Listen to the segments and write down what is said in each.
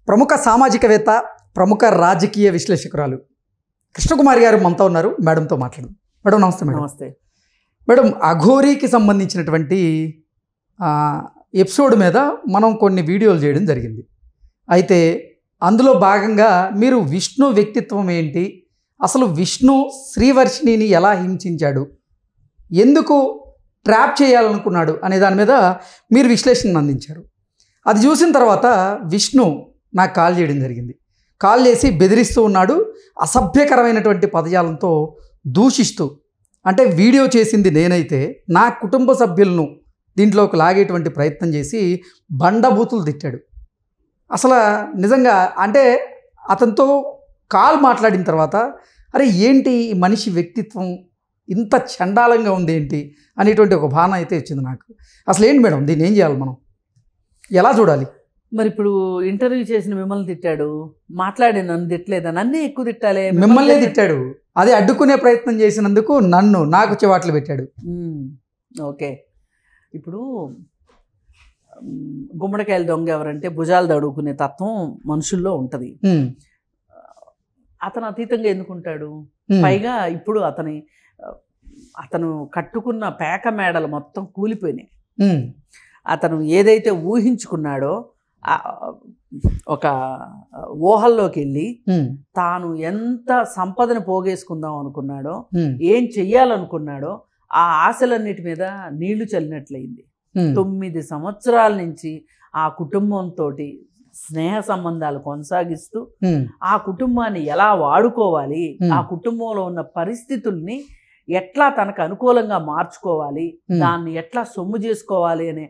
ప్రముఖ సామాజికవేత్త, ప్రముఖ రాజకీయ విశ్లేషకురాలు కృష్ణకుమారి గారు మనతో ఉన్నారు. మేడంతో మాట్లాడదాం. మేడం నమస్తే. మేడం నమస్తే. మేడం, అఘోరీకి సంబంధించినటువంటి ఎపిసోడ్ మీద మనం కొన్ని వీడియోలు చేయడం జరిగింది. అయితే అందులో భాగంగా మీరు విష్ణు వ్యక్తిత్వం ఏంటి, అసలు విష్ణు శ్రీవర్షిణిని ఎలా హింసించాడు, ఎందుకు ట్రాప్ చేయాలనుకున్నాడు అనే దాని మీద మీరు విశ్లేషణ అందించారు. అది చూసిన తర్వాత విష్ణు నాకు కాల్ చేయడం జరిగింది. కాల్ చేసి బెదిరిస్తూ ఉన్నాడు, అసభ్యకరమైనటువంటి పదజాలంతో దూషిస్తూ. అంటే వీడియో చేసింది నేనైతే నా కుటుంబ సభ్యులను దీంట్లోకి లాగేటువంటి ప్రయత్నం చేసి బండబూతులు తిట్టాడు. అసలు నిజంగా అంటే అతనితో కాల్ మాట్లాడిన తర్వాత అరే ఏంటి ఈ మనిషి వ్యక్తిత్వం ఇంత చండాలంగా ఉంది ఏంటి అనేటువంటి ఒక భావన అయితే వచ్చింది నాకు. అసలు ఏంటి మేడం, దీన్ని ఏం చేయాలి, మనం ఎలా చూడాలి? మరి ఇప్పుడు ఇంటర్వ్యూ చేసిన మిమ్మల్ని తిట్టాడు, మాట్లాడి నన్ను తిట్టలేదా? నన్నే ఎక్కువ తిట్టాలి. మిమ్మల్నే తిట్టాడు, అదే అడ్డుకునే ప్రయత్నం చేసినందుకు నాకు చివాట్లు పెట్టాడు. ఓకే, ఇప్పుడు గుమ్మడికాయల దొంగ ఎవరంటే భుజాలు దడుకునే తత్వం మనుషుల్లో ఉంటుంది. అతను అతీతంగా ఎందుకుంటాడు? పైగా ఇప్పుడు అతను కట్టుకున్న పేక మేడలు మొత్తం కూలిపోయినాయి. అతను ఏదైతే ఊహించుకున్నాడో ఒక ఊహల్లోకి వెళ్ళి తాను ఎంత సంపదను పోగేసుకుందాం అనుకున్నాడో, ఏం చెయ్యాలనుకున్నాడో ఆ ఆశలన్నిటి మీద నీళ్లు చల్లినట్లయింది. 9 సంవత్సరాల నుంచి ఆ కుటుంబంతో స్నేహ సంబంధాలు కొనసాగిస్తూ ఆ కుటుంబాన్ని ఎలా వాడుకోవాలి, ఆ కుటుంబంలో ఉన్న పరిస్థితుల్ని ఎట్లా తనకు అనుకూలంగా మార్చుకోవాలి, దాన్ని ఎట్లా సొమ్ము చేసుకోవాలి అని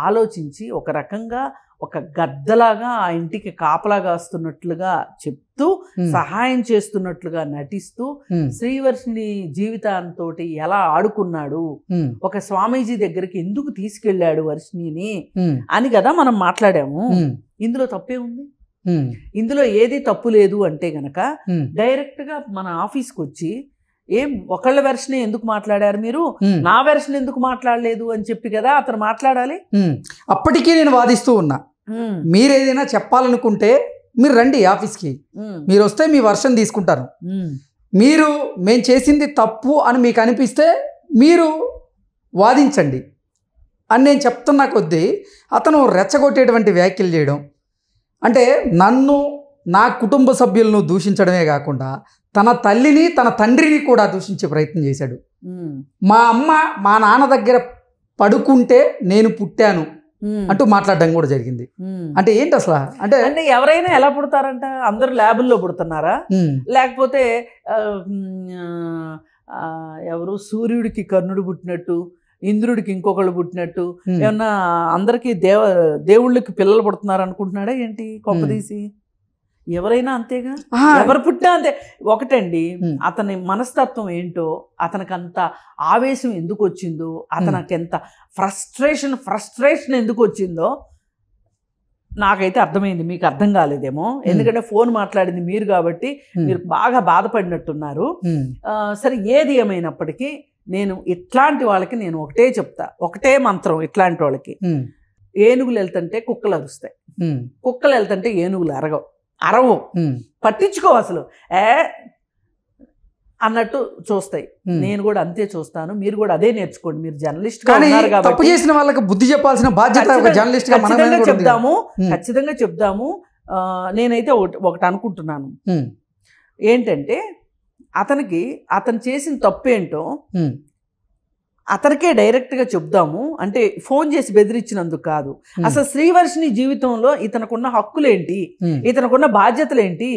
ఆలోచించి ఒక రకంగా ఒక గద్దలాగా ఆ ఇంటికి కాపలాగా వస్తున్నట్లుగా చెప్తూ సహాయం చేస్తున్నట్లుగా నటిస్తూ శ్రీవర్షిణి జీవితంతో ఎలా ఆడుకున్నాడు, ఒక స్వామీజీ దగ్గరికి ఎందుకు తీసుకెళ్లాడు వర్షిణిని అని కదా మనం మాట్లాడాము. ఇందులో తప్పే ఉంది? ఇందులో ఏది తప్పు లేదు అంటే గనక డైరెక్ట్ గా మన ఆఫీస్కి వచ్చి ఒకళ్ళ వెర్షన్ ఎందుకు మాట్లాడారు మీరు, నా వెర్షన్ ఎందుకు మాట్లాడలేదు అని చెప్పి కదా అతను మాట్లాడాలి. అప్పటికీ నేను వాదిస్తూ ఉన్నా, మీరేదైనా చెప్పాలనుకుంటే మీరు రండి ఆఫీస్కి, మీరు వస్తే మీ వర్షన్ తీసుకుంటాను, మేము చేసింది తప్పు అని మీకు అనిపిస్తే మీరు వాదించండి అని నేను చెప్తున్నా కొద్దీ అతను రెచ్చగొట్టేటువంటి వ్యాఖ్యలు చేయడం, అంటే నన్ను నా కుటుంబ సభ్యులను దూషించడమే కాకుండా తన తల్లిని తన తండ్రిని కూడా దూషించే ప్రయత్నం చేశాడు. మా అమ్మ మా నాన్న దగ్గర పడుకుంటే నేను పుట్టాను అంటూ మాట్లాడడం కూడా జరిగింది. అంటే ఏంటి అసలు? అంటే ఎవరైనా ఎలా పుడతారంట? అందరూ ల్యాబుల్లో పుడుతున్నారా? లేకపోతే ఎవరు సూర్యుడికి కర్ణుడు పుట్టినట్టు, ఇంద్రుడికి ఇంకొకళ్ళు పుట్టినట్టు ఏమన్నా అందరికీ దేవుళ్ళకి పిల్లలు పుడుతున్నారు అనుకుంటున్నాడా ఏంటి కొంపదీసి? ఎవరైనా అంతేగా, ఎవరు పుట్టినా అంతే. ఒకటండి, అతని మనస్తత్వం ఏంటో, అతనికి అంత ఆవేశం ఎందుకు వచ్చిందో, అతనికి ఎంత ఫ్రస్ట్రేషన్ ఎందుకు వచ్చిందో నాకైతే అర్థమైంది. మీకు అర్థం కాలేదేమో, ఎందుకంటే ఫోన్ మాట్లాడింది మీరు కాబట్టి మీరు బాగా బాధపడినట్టున్నారు. సరే, ఏది ఏమైనప్పటికీ నేను ఇట్లాంటి వాళ్ళకి నేను ఒకటే చెప్తా, ఒకటే మంత్రం ఇట్లాంటి వాళ్ళకి. ఏనుగులు వెళ్తుంటే కుక్కలు అరుస్తాయి, కుక్కలు వెళ్తుంటే ఏనుగులు అరవు పట్టించుకో అసలు అన్నట్టు చూస్తాయి. నేను కూడా అంతే చూస్తాను, మీరు కూడా అదే నేర్చుకోండి. మీరు జర్నలిస్ట్ గా ఉన్నారు కాబట్టి తప్పు చేసిన వాళ్ళకి బుద్ధి చెప్పాల్సిన బాధ్యత జర్నలిస్ట్ గా ఖచ్చితంగా చెప్దాము. నేనైతే ఒకటి అనుకుంటున్నాను ఏంటంటే, అతను చేసిన తప్పేంటో అతనికే డైరెక్ట్గా చెప్దాము. అంటే ఫోన్ చేసి బెదిరించినందుకు కాదు. అసలు శ్రీవర్షిణి జీవితంలో ఇతనుకున్న హక్కులేంటి, ఇతనుకున్న బాధ్యతలేంటి,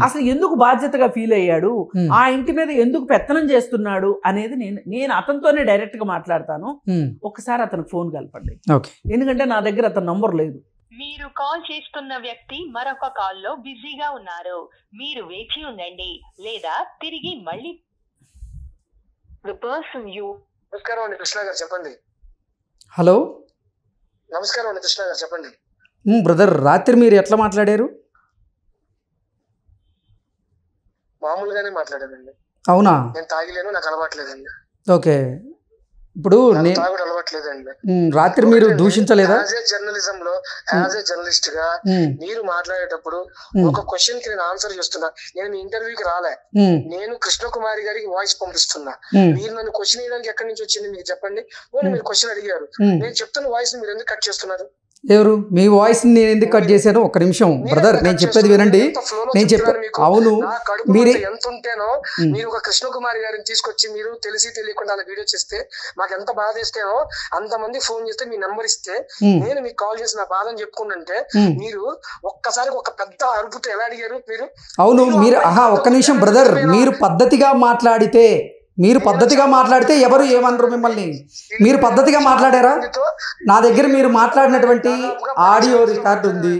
అసలు ఎందుకు బాధ్యతగా ఫీల్ అయ్యాడు, ఆ ఇంటి మీద ఎందుకు పెత్తనం చేస్తున్నాడు అనేది నేను అతనితోనే డైరెక్ట్గా మాట్లాడతాను. ఒకసారి అతనికి ఫోన్ కలపండి, ఎందుకంటే నా దగ్గర అతని నంబర్ లేదు. మీరు కాల్ చేస్తున్న వ్యక్తి మరొక కాల్లో బిజీగా ఉన్నారు, మీరు వేచి ఉండండి లేదా తిరిగి మళ్ళీ. నమస్కారం అండి కృష్ణ గారు, చెప్పండి. హలో, నమస్కారం అండి కృష్ణ గారు, చెప్పండి. బ్రదర్, రాత్రి మీరు ఎట్లా మాట్లాడారు? మామూలుగానే మాట్లాడానండి. అవునా? నేను తాగిలేను, నాకు అలవాట్లేదండి. ఓకే, ఇప్పుడు తాగుడు అలవాట్లేదండి. రాత్రి మీరు దూషించలేదా? యాజ్ ఏ జర్నలిజం లో యాజ్ ఏ జర్నలిస్ట్ గా మీరు మాట్లాడేటప్పుడు ఒక క్వశ్చన్ కి నేను ఆన్సర్ చేస్తున్నా. నేను మీ ఇంటర్వ్యూకి రాలే, నేను కృష్ణకుమారి గారికి వాయిస్ పంపిస్తున్నా. మీరు నన్ను క్వశ్చన్ వేయడానికి ఎక్కడి నుంచి వచ్చింది మీకు చెప్పండి. మీరు క్వశ్చన్ అడిగారు, నేను చెప్తున్న వాయిస్ మీరు ఎందుకు కట్ చేస్తున్నారు? ఎవరు మీ వాయిస్ నేను ఎందుకు కట్ చేశాను? ఒక్క నిమిషం బ్రదర్, నేను చెప్పేది వినండి. నేను అవును మీరే ఎంత ఉంటేనో మీరు ఒక కృష్ణకుమారి గారిని తీసుకొచ్చి మీరు తెలిసి తెలియకుండా అలా వీడియో చేస్తే మాకు ఎంత బాధ ఇస్తేనో, అంతమంది ఫోన్ చేస్తే మీ నెంబర్ ఇస్తే నేను మీకు కాల్ చేసి నా బాధని చెప్పుకుంటుంటే మీరు ఒక్కసారి ఒక పెద్ద అరుపుతో ఎలా అడిగారు మీరు? అవును మీరు ఒక్క నిమిషం బ్రదర్, మీరు పద్ధతిగా మాట్లాడితే ఎవరు ఏమనరు మిమ్మల్ని. మీరు పద్ధతిగా మాట్లాడారా? నా దగ్గర మీరు మాట్లాడినటువంటి ఆడియో రికార్డు ఉంది.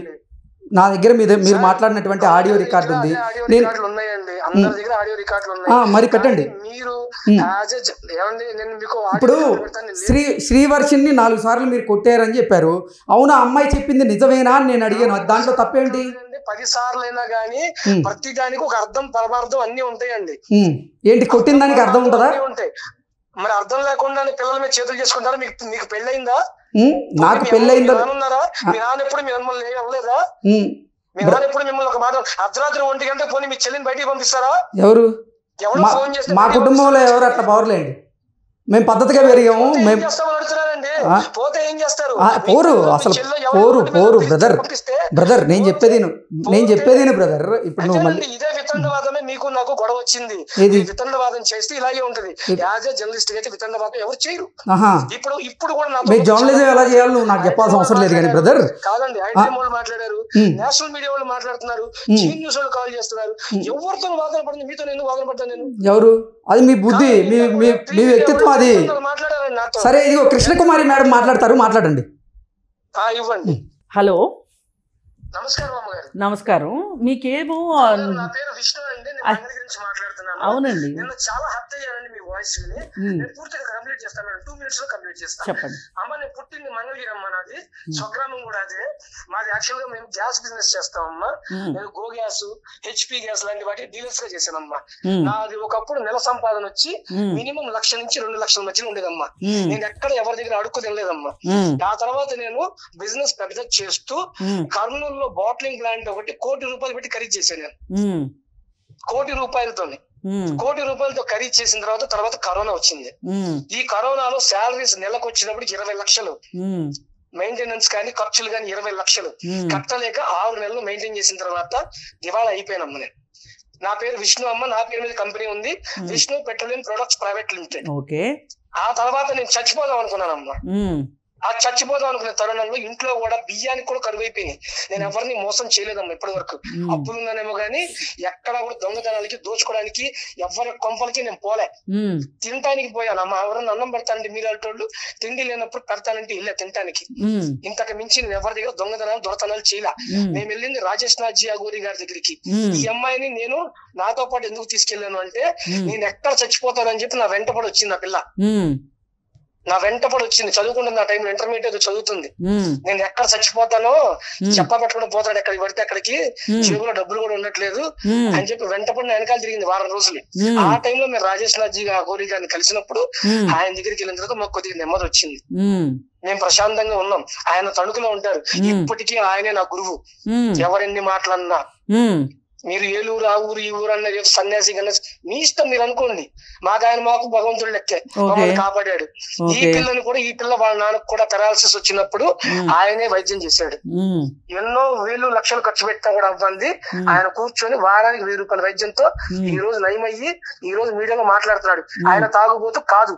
నా దగ్గర మీరు మాట్లాడినటువంటి ఆడియో రికార్డు ఉంది. మరి పెట్టండి. ఇప్పుడు శ్రీవర్షిని 4 సార్లు మీరు కొట్టారని చెప్పారు. అవునా, అమ్మాయి చెప్పింది నిజమేనా అని నేను అడిగాను. దాంట్లో తప్పేంటి? 10 సార్లు అయినా కానీ ప్రతి దానికి ఒక అర్థం పరమార్థం అన్ని ఉంటాయండి. ఏంటి కొట్టిన దానికి అర్థం ఉంటుందా? ఉంటాయి. మరి అర్థం లేకుండా పిల్లల మీద చేతులు చేసుకుంటారా? మీకు పెళ్ళయిందా? నాకు పెళ్ళయిందా? మీ నాన్న ఎప్పుడు మిమ్మల్ని అవ్వలేదా? మీ నాన్న ఎప్పుడు మిమ్మల్ని ఒక మాట అర్ధరాత్రి 1 గంటకు పోనీ మీ చెల్లిని బయటికి పంపిస్తారా? ఎవరు? మా కుటుంబంలో ఎవరు అట్లా బాగులేండి. మేము పద్ధతిగా పెరిగాము. మేము పోతే ఏం చేస్తారు? పోరు అసలు పోరు బ్రదర్ నేను చెప్పేది బ్రదర్. ఇప్పుడు నువ్వు మళ్ళీ ఇదే వితండవాదమే మీకు నాకు గొడవ వచ్చింది. వితండవాదం చేస్తే ఇలాగే ఉంటది. యాజ్ ఏ జర్నలిస్ట్ అయితే వితండవాదం ఎవరు చేయరు. ఇప్పుడు కూడా మీరు జర్నలిజం ఎలా చేయాలి నువ్వు నాకు చెప్పాల్సిన అవసరం లేదు కానీ బ్రదర్. కాదండి, ఐటీఎం వాళ్ళు మాట్లాడారు, నేషనల్ మీడియా వాళ్ళు మాట్లాడుతున్నారు, జీ న్యూస్ వాళ్ళు కాల్ చేస్తున్నారు. ఎవరితో వాదన పడింది? మీతో ఎందుకు వాదన పడ్డా నేను? ఎవరు? అది మీ బుద్ధి, మీ వ్యక్తిత్వం అది. సరే, ఇదిగో కృష్ణకుమారి మేడం మాట్లాడతారు, మాట్లాడండి. ఇవ్వండి. హలో, నమస్కారం అమ్మగారు. నమస్కారం. మీకేమో నా పేరు విష్ణు అండి. నేను మంగళ గురించి మాట్లాడుతున్నాను. అవునండి. నేను చాలా హర్ట్ అయ్యానండి మీ వాయిస్ విని. నేను పూర్తిగా కంప్లీట్ చేస్తాను మేడం. 2 minutes లో కంప్లీట్ చేస్తాను. చెప్పండి. అమ్మ, నేను పుట్టింది మంగళగిరి అమ్మ. నాది స్వగ్రామం కూడా అదే. మాది యాక్చువల్ గా మేము గ్యాస్ బిజినెస్ చేస్తామమ్మా. నేను గో గ్యాస్, హెచ్పి గ్యాస్ లాంటి వాటి డీలర్స్ గా చేశానమ్మా. నాది ఒకప్పుడు నెల సంపాదన వచ్చి మినిమం 1 లక్ష నుంచి 2 లక్షల మధ్యలో ఉండేదమ్మా. నేను ఎక్కడ ఎవరి దగ్గర అడుక్కు తినలేదమ్మా. ఆ తర్వాత నేను బిజినెస్ పెద్ద చేస్తూ కర్నూలు బాట్లింగ్ ప్లాంట్ ఒకటి 1 కోటి రూపాయలు పెట్టి ఖరీదు చేశాను నేను. 1 కోటి రూపాయలతో ఖరీదు చేసిన తర్వాత కరోనా వచ్చింది. ఈ కరోనాలో శాలరీస్ నెలకు వచ్చినప్పుడు 20 లక్షలు, మెయింటెనెన్స్ కానీ ఖర్చులు కానీ 20 లక్షలు కట్టలేక 6 నెలలు మెయింటైన్ చేసిన తర్వాత దివాళా అయిపోయానమ్మ నేను. నా పేరు విష్ణు అమ్మ. నా పేరు మీద కంపెనీ ఉంది, Vishnu petroleum products private limited. ఆ తర్వాత నేను చచ్చిపోదాం అనుకున్నానమ్మా. ఆ చచ్చిపోదాం అనుకునే తరుణంలో ఇంట్లో కూడా బియ్యానికి కూడా కరువైపోయినాయి. నేను ఎవరిని మోసం చేయలేదమ్మా ఇప్పటి వరకు. అప్పులున్నానేమో గానీ ఎక్కడ కూడా దొంగతనాలకి దోచుకోవడానికి ఎవరి కొంపలకి నేను పోలే. తినటానికి పోయాను. అమ్మ ఎవరన్నా అన్నం పెడతానంటే మీరు అల్టోళ్ళు, తిండి లేనప్పుడు పెడతానంటే ఇల్లే తినటానికి. ఇంతకు మించి నేను ఎవరి దగ్గర దొంగతనాలు చేయలే. మేము వెళ్ళింది రాజేష్ నాథ్ అఘోరి గారి దగ్గరికి. ఈ అమ్మాయిని నేను నాతో పాటు ఎందుకు తీసుకెళ్లాను అంటే, నేను ఎక్కడ చచ్చిపోతానని చెప్పి నా వెంటపడి వచ్చింది ఆ పిల్ల. నా వెంటపడి వచ్చింది. చదువుకుంటుంది ఆ టైంలో, ఇంటర్మీడియట్ చదువుతుంది. నేను ఎక్కడ చచ్చిపోతానో చెప్పబెట్టకుండా పోతాడు ఎక్కడికి పడితే అక్కడికి, జేబులో డబ్బులు కూడా ఉండట్లేదు అని చెప్పి వెంటపడి వెనకాల తిరిగింది 1 వారం రోజులు. ఆ టైంలో మేము రాజేష్ నాథ్ అఘోరి గారిని కలిసినప్పుడు ఆయన దగ్గరికి వెళ్ళిన తర్వాత మాకు కొద్దిగా నెమ్మది వచ్చింది. మేము ప్రశాంతంగా ఉన్నాం. ఆయన తణుకులో ఉంటారు. ఇప్పటికీ ఆయనే నా గురువు. ఎవరెన్ని మాటలన్నా మీరు ఏలూరు ఆ ఊరు ఈ ఊరు అన్న సన్యాసి కన్నా మీ ఇష్టం, మీరు అనుకోండి. మాకు భగవంతుడు లెక్కే మమ్మల్ని కాపాడాడు. ఈ పిల్లని కూడా, ఈ పిల్ల వాళ్ళ నాన్నకు కూడా పెరాలసిస్ వచ్చినప్పుడు ఆయనే వైద్యం చేశాడు. ఎన్నో వేలు లక్షలు ఖర్చు పెట్టినా కూడా అవ్వండి, ఆయన కూర్చొని వారానికి 1000 రూపాయల వైద్యంతో ఈ రోజు నయమయ్యి ఈ రోజు మీడియాలో మాట్లాడుతున్నాడు. ఆయన తాగుబోతు కాదు,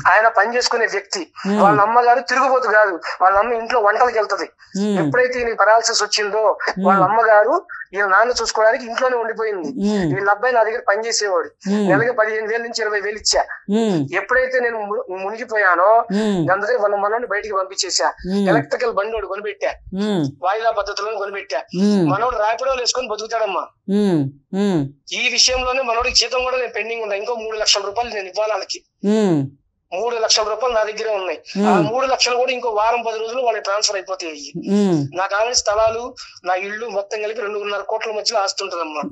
ఆయన పని చేసుకునే వ్యక్తి. వాళ్ళ అమ్మగారు తిరుగుబోతు కాదు. వాళ్ళ అమ్మ ఇంట్లో వంటలకు వెళ్తది. ఎప్పుడైతే ఈయన పెరాలసిస్ వచ్చిందో వాళ్ళ అమ్మగారు ఈయన నాన్న చూసుకోవడానికి ఇంట్లోనే ఉండిపోయింది. వీళ్ళ అబ్బాయి నా దగ్గర పని చేసేవాడు. నెలకి 15,000 నుంచి 20,000 ఇచ్చా. ఎప్పుడైతే నేను మునిగిపోయానో అందుకే వాళ్ళ మనోడిని బయటికి పంపించేసా. ఎలక్ట్రికల్ బండి ఒకటి కొనిపెట్టా, వాయిదా పద్ధతిలో కొనిపెట్టా. మనోడు ర్యాపిడోలు వేసుకొని బతుకుతాడమ్మా. ఈ విషయంలోనే మనోడికి జీతం కూడా నేను పెండింగ్ ఉన్నా. ఇంకో 3 లక్షల రూపాయలు నేను ఇవ్వాలకి. 3 లక్షల రూపాయలు నా దగ్గరే ఉన్నాయి. ఆ 3 లక్షలు కూడా ఇంకో 1-10 రోజులు వాళ్ళకి ట్రాన్స్ఫర్ అయిపోతాయి. నాకు ఆల్రెడీ స్థలాలు, నా ఇల్లు మొత్తం కలిపి 2.5 కోట్ల మధ్యలో ఆస్తుంటదమ్మా.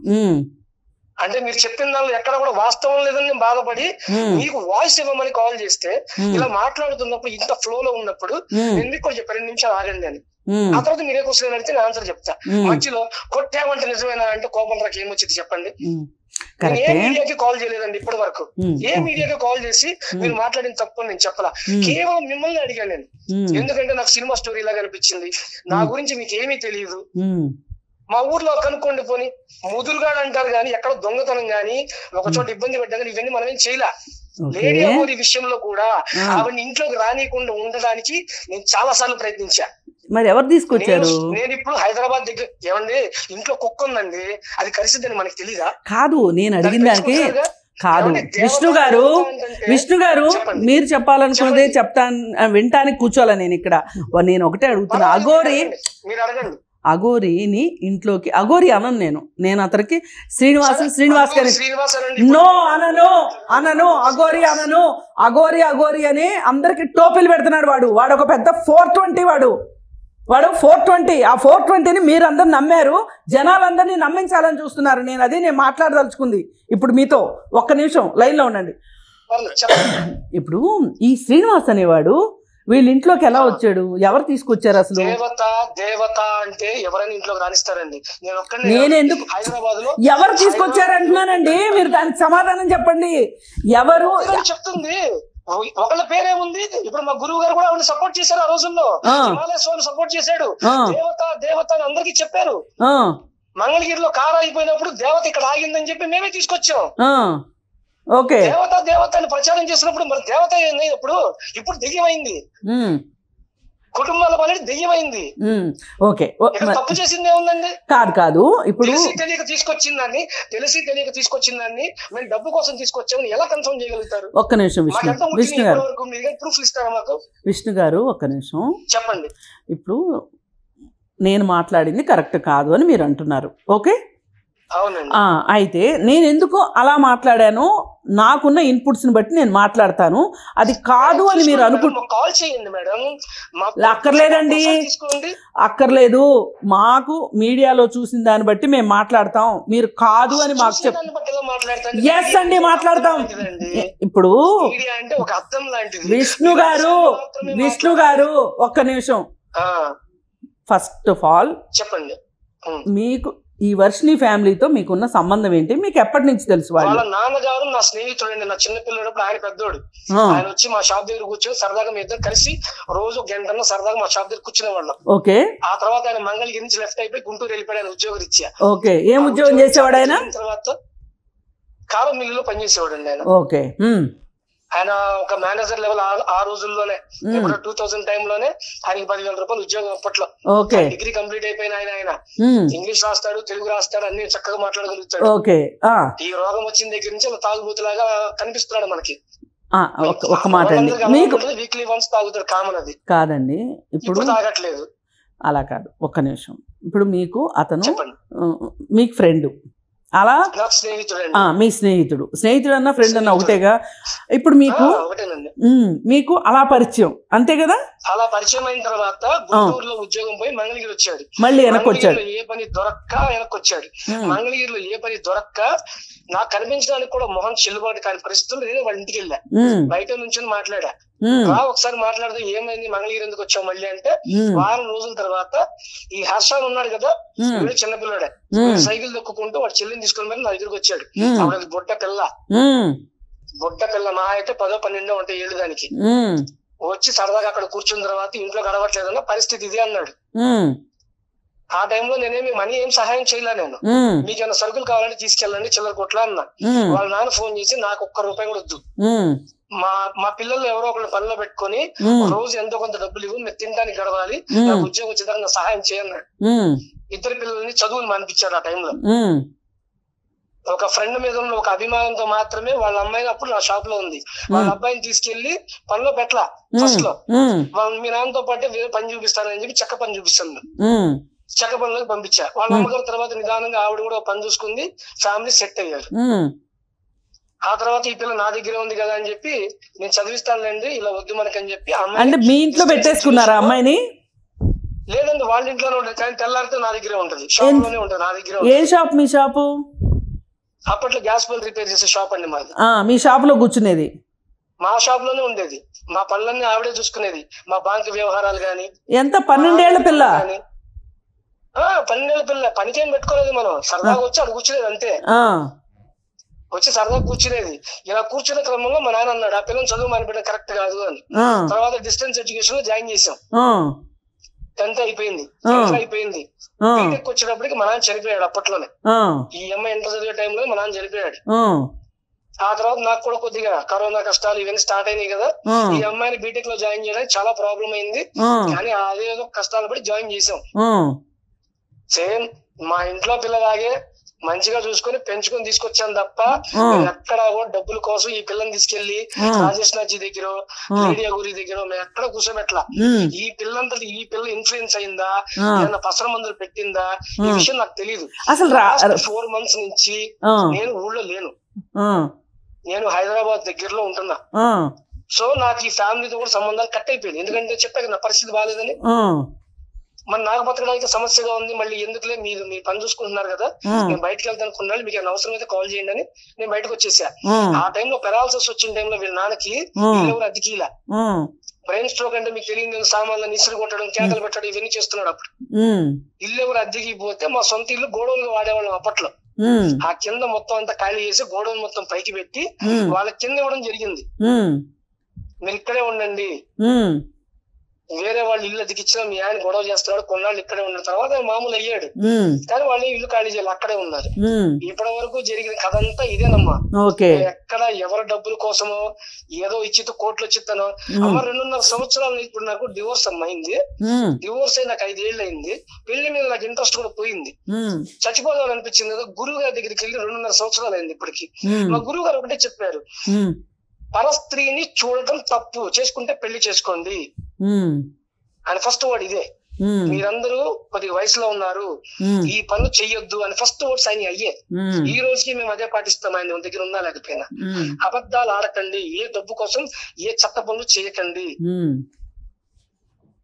అంటే మీరు చెప్పిన దానిలో ఎక్కడ కూడా వాస్తవం లేదని నేను బాధపడి మీకు వాయిస్ ఇవ్వమని కాల్ చేస్తే ఇలా మాట్లాడుతున్నప్పుడు ఇంత ఫ్లో లో ఉన్నప్పుడు నేను మీకు కూడా చెప్పాను 2 నిమిషాలు ఆగండి అని. ఆ తర్వాత మీరే క్వశ్చన్ అడిగితే నేను ఆన్సర్ చెప్తా. మధ్యలో కొట్టామంటే నిజమేనా అంటే కోపం రాక ఏమొచ్చింది చెప్పండి. నేను ఏ మీడియాకి కాల్ చేయలేదండి ఇప్పటి వరకు. ఏ మీడియాకి కాల్ చేసి మీరు మాట్లాడిన తప్పు నేను చెప్పలా, కేవలం మిమ్మల్ని అడిగాను నేను. ఎందుకంటే నాకు సినిమా స్టోరీ లాగా అనిపించింది, నా గురించి మీకు ఏమీ తెలియదు. మా ఊర్లో కనుక్కోండి పోని, ముదురుగాడు అంటారు కానీ ఎక్కడ దొంగతనం గానీ ఒక చోట ఇబ్బంది పడ్డా కానీ ఇవన్నీ మనం ఏం చేయలే. లేడీ అమూరి విషయంలో కూడా ఆవిడ ఇంట్లోకి రానియకుండా ఉండడానికి నేను చాలా సార్లు ప్రయత్నించా. మరి ఎవరు తీసుకొచ్చారు? నేను ఇప్పుడు హైదరాబాద్ దగ్గర ఏమండి ఇంట్లో కుక్క ఉందండి, అది కలిసిద్దని మనకి తెలీదా? కాదు, నేను అడిగిన దానికి కాదు. విష్ణు గారు మీరు చెప్పాలనుకున్నదే చెప్తాను, వింటానికి కూర్చోాలా నేను ఇక్కడ. నేను ఒకటే అడుగుతున్నా, మీరు అడగండి. అఘోరిని ఇంట్లోకి, అఘోరి అనను నేను అతనికి శ్రీనివాస్ గారి నో అనను అఘోరి అనను. అఘోరి అని అందరికి టోపీలు పెడుతున్నాడు వాడు ఒక పెద్ద 420 వాడు 420. ఆ 420ని మీరు అందరు నమ్మారు, జనాలందరినీ నమ్మించాలని చూస్తున్నారు. నేను మాట్లాడదలుచుకుంది ఇప్పుడు మీతో. ఒక్క నిమిషం లైన్ లో ఉండండి. ఇప్పుడు ఈ శ్రీనివాస్ అనేవాడు వీళ్ళ ఇంట్లోకి ఎలా వచ్చాడు? ఎవరు తీసుకొచ్చారు అసలు? దేవత అంటే ఎవరైనా ఇంట్లోకి రాణిస్తారండి. నేను ఎందుకు హైదరాబాద్ లో ఎవరు తీసుకొచ్చారంటున్నానండి, మీరు దానికి సమాధానం చెప్పండి. ఎవరు చెప్తుంది? ఒకళ్ళ పేరేముంది? ఇప్పుడు మా గురువు గారు కూడా ఆవిడ సపోర్ట్ చేశారు ఆ రోజుల్లో. హిమాలయ స్వామి సపోర్ట్ చేశాడు. దేవత అని అందరికీ చెప్పారు. మంగళగిరిలో కారు అయిపోయినప్పుడు దేవత ఇక్కడ ఆగిందని చెప్పి మేమే తీసుకొచ్చాం. ఓకే, దేవత అని ప్రచారం చేసినప్పుడు మరి దేవత ఇప్పుడు దెయ్యమైంది. కుటుంబాల పని దెయ్యమైంది. ఓకే, తప్పు చేసింది ఏముందండి? కాదు ఇప్పుడు తెలిసి తెలియక తీసుకొచ్చిందాన్ని మేము డబ్బు కోసం తీసుకొచ్చామని ఎలా కన్ఫర్మ్ చేయగలుగుతారు? ఒక్క నిమిషం ప్రూఫ్ ఇస్తారా మాకు? విష్ణు గారు ఒక్క నిమిషం చెప్పండి. ఇప్పుడు నేను మాట్లాడింది కరెక్ట్ కాదు అని మీరు అంటున్నారు. ఓకే, అయితే నేను ఎందుకు అలా మాట్లాడాను, నాకున్న ఇన్పుట్స్ ని బట్టి నేను మాట్లాడతాను. అది కాదు అని మీరు అక్కర్లేదండి, అక్కర్లేదు. మాకు మీడియాలో చూసిన దాన్ని బట్టి మేము మాట్లాడతాం. మీరు కాదు అని మాకు ఎస్ అండి మాట్లాడతాం. ఇప్పుడు విష్ణు గారు ఒక్క నిమిషం. ఫస్ట్ ఆఫ్ ఆల్ చెప్పండి, మీకు ఈ వర్షిని ఫ్యామిలీతో మీకున్న సంబంధం ఏంటి? మీకు ఎప్పటి నుంచి తెలుసు? వాళ్ళ నాన్నగారు నా స్నేహితుడు, నా చిన్న పిల్లడు, ఆయన పెద్దోడు. ఆయన వచ్చి మా షాప్ దగ్గర కూర్చొని సరదాగా మీ ఇద్దరు కలిసి రోజు గంటన్న సరదాగా మా షాప్ దగ్గర కూర్చునే వాళ్ళం. ఓకే, ఆ తర్వాత ఆయన మంగళగిరి నుంచి లెఫ్ట్ అయిపోయి గుంటూరు వెళ్ళిపోయాడు. ఆయన ఉద్యోగరీత్యా. ఓకే, ఏం ఉద్యోగం చేసేవాడు ఆయన? తర్వాత కారం మిల్లులో పనిచేసేవాడు అండి ఆయన. ఓకే, ఆయన ఒక మేనేజర్ లెవెల్ ఆ రోజుల్లోనే, 2000 టైంలోనే ఆయనకి 10,000 రూపాయలు ఉద్యోగం అప్పట్లో. డిగ్రీ కంప్లీట్ అయిపోయిన ఆయన ఇంగ్లీష్ రాస్తాడు, తెలుగు రాస్తాడు, అన్ని చక్కగా మాట్లాడగలుగుతాడు. ఈ రోగం వచ్చిన దగ్గర నుంచి తాగుబోతులాగా కనిపిస్తున్నాడు మనకి. ఒక మాట అండి, మీకు వీక్లీ వన్స్ తాగుతాడు, కామన్ అది. కాదండి, ఇప్పుడు తాగట్లేదు. అలా కాదు, ఒక్క నిమిషం. ఇప్పుడు మీకు అతను మీకు ఫ్రెండ్, అలా మీ స్నేహితుడు అన్న ఫ్రెండ్ అన్న ఒకటేగా. ఇప్పుడు మీకు అలా పరిచయం, అంతే కదా? అలా పరిచయం అయిన తర్వాత గుంటూరులో ఉద్యోగం పోయి మంగళగిరి వచ్చాడు. మళ్ళీ వెనక్కి వచ్చాడు. ఏ పని దొరక్క వెనక్కి వచ్చాడు. మంగళగిరిలో ఏ పని దొరక్క నాకు కనిపించడానికి కూడా మొహం చెల్లుబాటు కాని పరిస్థితులు నేను వాళ్ళ ఇంటికి వెళ్ళా. బయట నుంచి మాట్లాడా, ఒకసారి మాట్లాడితే ఏమైంది మంగళగిరి ఎందుకు వచ్చావు మళ్ళీ అంటే, వారం రోజుల తర్వాత ఈ హర్షాన్ ఉన్నాడు కదా, వీడు చిన్నపిల్లడే, సైకిల్ దొక్కుంటూ వాడు చెల్లిని తీసుకుని మరి నా దగ్గరికి వచ్చాడు. ఆవిడ బొడ్డ పిల్ల మా అయితే 10-12 ఉంటాయి ఏళ్ళు దానికి. వచ్చి సరదాగా అక్కడ కూర్చున్న తర్వాత ఇంట్లో గడవట్లేదన్న పరిస్థితి ఇది అన్నాడు. ఆ టైంలో నేనేమి మనీ ఏం సహాయం చేయలే. నేను మీకేమైనా సరుకులు కావాలంటే తీసుకెళ్ళండి, చిల్లర కొట్లా అన్నా. వాళ్ళ నాన్న ఫోన్ చేసి నాకు ₹1 కూడా వద్దు, మా పిల్లలు ఎవరో ఒకళ్ళు పనిలో పెట్టుకొని రోజు ఎంతో కొంత డబ్బులు ఇవ్వు, మీరు తినడానికి గడవాలి, నాకు ఉద్యోగం వచ్చేదాకా నా సహాయం చేయన్నాడు. 2 పిల్లల్ని చదువులు మానిపించాడు. ఆ టైంలో ఒక ఫ్రెండ్ మీద ఉన్న ఒక అభిమానంతో మాత్రమే వాళ్ళ అమ్మాయిని అప్పుడు నా షాప్ లో ఉంది, వాళ్ళ అబ్బాయిని తీసుకెళ్లి పనిలో పెట్టలా. ఫస్ట్ లో మీ నాన్నతో పాటు వేరే పని చూపిస్తానని చెప్పి చెక్క పని చూపిస్తాను, చెక్క పనిలోకి పంపించా. వాళ్ళ అమ్మగారు తర్వాత నిదానంగా ఆవిడ కూడా పని చూసుకుంది, ఫ్యామిలీ సెట్ అయ్యారు. ఆ తర్వాత ఈ పిల్ల నా దగ్గరే ఉంది కదా అని చెప్పి నేను చదివిస్తానులేండి, ఇలా వద్దు మనకని చెప్పి అంటే మీ ఇంట్లో పెట్టేసుకున్నారా అమ్మాయిని? లేదండి, వాళ్ళ ఇంట్లోనే ఉంటుంది, కానీ తెల్లారితే నా దగ్గరే ఉంటది, షాప్ లోనే ఉంటుంది నా దగ్గర. ఏ షాప్ మీ షాపు? అప్పట్లో గ్యాస్ బల్ రిపేర్ చేసే షాప్ అండి మాది. మీ షాప్ లో కూర్చునేది? మా షాప్ లోనే ఉండేది. మా పనులన్నీ ఆవిడే చూసుకునేది. మా బ్యాంక్ వ్యవహారాలు గాని. ఎంత 12 ఏళ్ల పిల్ల? 12 ఏళ్ల పిల్ల. పనికేం పెట్టుకోలేదు మనం, సరదాగా వచ్చి అక్కడ కూర్చునేది అంతే. వచ్చి సరదాగా కూర్చునేది. ఇలా కూర్చునే క్రమంలో మా నాన్న అన్నాడు, ఆ పిల్లలు చదువు మానిపెట్టడం కరెక్ట్ కాదు అని. తర్వాత డిస్టెన్స్ ఎడ్యుకేషన్ లో జాయిన్ చేసాం. 10th అయిపోయింది, అయిపోయింది. బీటెక్ వచ్చేటప్పటికి మా నాన్న చనిపోయాడు అప్పట్లోనే. ఈ అమ్మాయి ఇంటర్ చదివే టైంలో మా నాన్న చనిపోయాడు. ఆ తర్వాత నాకు కూడా కొద్దిగా కరోనా కష్టాలు ఇవన్నీ స్టార్ట్ అయినాయి కదా. ఈ అమ్మాయిని బీటెక్ లో జాయిన్ చేయడానికి చాలా ప్రాబ్లం అయింది. కానీ అదేదో కష్టాలు పడి జాయిన్ చేసాం. సేమ్ మా ఇంట్లో పిల్లలాగే మంచిగా చూసుకుని పెంచుకొని తీసుకొచ్చాను తప్ప ఎక్కడ కూడా డబ్బుల కోసం ఈ పిల్లని తీసుకెళ్లి రాజేష్ నాజీ దగ్గర, లీడియా గురి దగ్గర మేము ఎక్కడ కూర్చోబెట్లా. ఈ పిల్లంతా ఈ పిల్ల ఇన్ఫ్లుయెన్స్ అయిందా, ఏదైనా పసర మందులు పెట్టిందా, ఈ విషయం నాకు తెలియదు. అసలు 4 months నుంచి నేను ఊళ్ళో లేను. నేను హైదరాబాద్ దగ్గరలో ఉంటున్నా. సో నాకు ఈ ఫ్యామిలీతో కూడా సంబంధాలు కట్ అయిపోయింది. ఎందుకంటే చెప్పాక నా పరిస్థితి బాగాలేదని. మరి నాకు బతకడానికి సమస్యగా ఉంది, మళ్ళీ ఎందుకులే మీరు మీ పని చూసుకుంటున్నారు కదా, నేను బయటకు వెళ్తాను కొన్నాళ్ళు, మీకు ఏమైనా అవసరం అయితే కాల్ చేయండి అని నేను బయటకు వచ్చేసా. ఆ టైంలో పెరాలసిస్ వచ్చిన టైంలో వీళ్ళ నాన్నకి ఇల్లు అద్దెకిలా. బ్రెయిన్ స్ట్రోక్ అంటే మీకు తెలియదు, సామాన్లు ఇసురు కొట్టడం, కేకలు పెట్టడం ఇవన్నీ చేస్తున్నాడు. అప్పుడు ఇల్లు ఎవరు అద్దెకి పోతే మా సొంత ఇల్లు గోడౌన్గా వాడేవాళ్ళం అప్పట్లో. ఆ కింద మొత్తం అంతా ఖాళీ చేసి గోడౌన్ మొత్తం పైకి పెట్టి వాళ్ళకి కింద ఇవ్వడం జరిగింది. మీరు ఇక్కడే ఉండండి, వేరే వాళ్ళు ఇల్లు అతికిచ్చినా మీ ఆయన గొడవ చేస్తున్నాడు, కొన్నాళ్ళు ఇక్కడే ఉన్న తర్వాత మామూలు అయ్యాడు. కానీ వాళ్ళు ఇల్లు ఖాళీ చేయాలి, అక్కడే ఉన్నారు. ఇప్పటి వరకు జరిగిన కథ అంతా ఇదేనమ్మా. ఎక్కడ ఎవరి డబ్బుల కోసమో ఏదో ఇచ్చితో కోట్లు వచ్చిస్తానో. అమ్మ 2.5 సంవత్సరాలు ఇప్పుడు నాకు డివోర్స్ అమ్మైంది. డివోర్స్ అయి నాకు 5 ఏళ్ళు అయింది. పెళ్లి మీద నాకు ఇంట్రెస్ట్ కూడా పోయింది. చచ్చిపోదాం అనిపించింది కదా. గురువు గారి దగ్గరికి వెళ్ళి 2.5 సంవత్సరాలు అయింది ఇప్పటికి. మా గురువు గారు ఒకటే చెప్పారు, పరస్త్రీని చూడటం తప్పు, చేసుకుంటే పెళ్లి చేసుకోండి అని ఫస్ట్ వర్డ్ ఇదే. మీరందరూ కొద్ది వయసులో ఉన్నారు, ఈ పనులు చెయ్యొద్దు అని ఫస్ట్ వర్డ్స్ ఆయన అయ్యే. ఈ రోజుకి మేము అదే పాటిస్తాం. ఆయన దగ్గర ఉన్నా లేకపోయినా అబద్ధాలు ఆడకండి, ఏ డబ్బు కోసం ఏ చట్ట పనులు చేయకండి,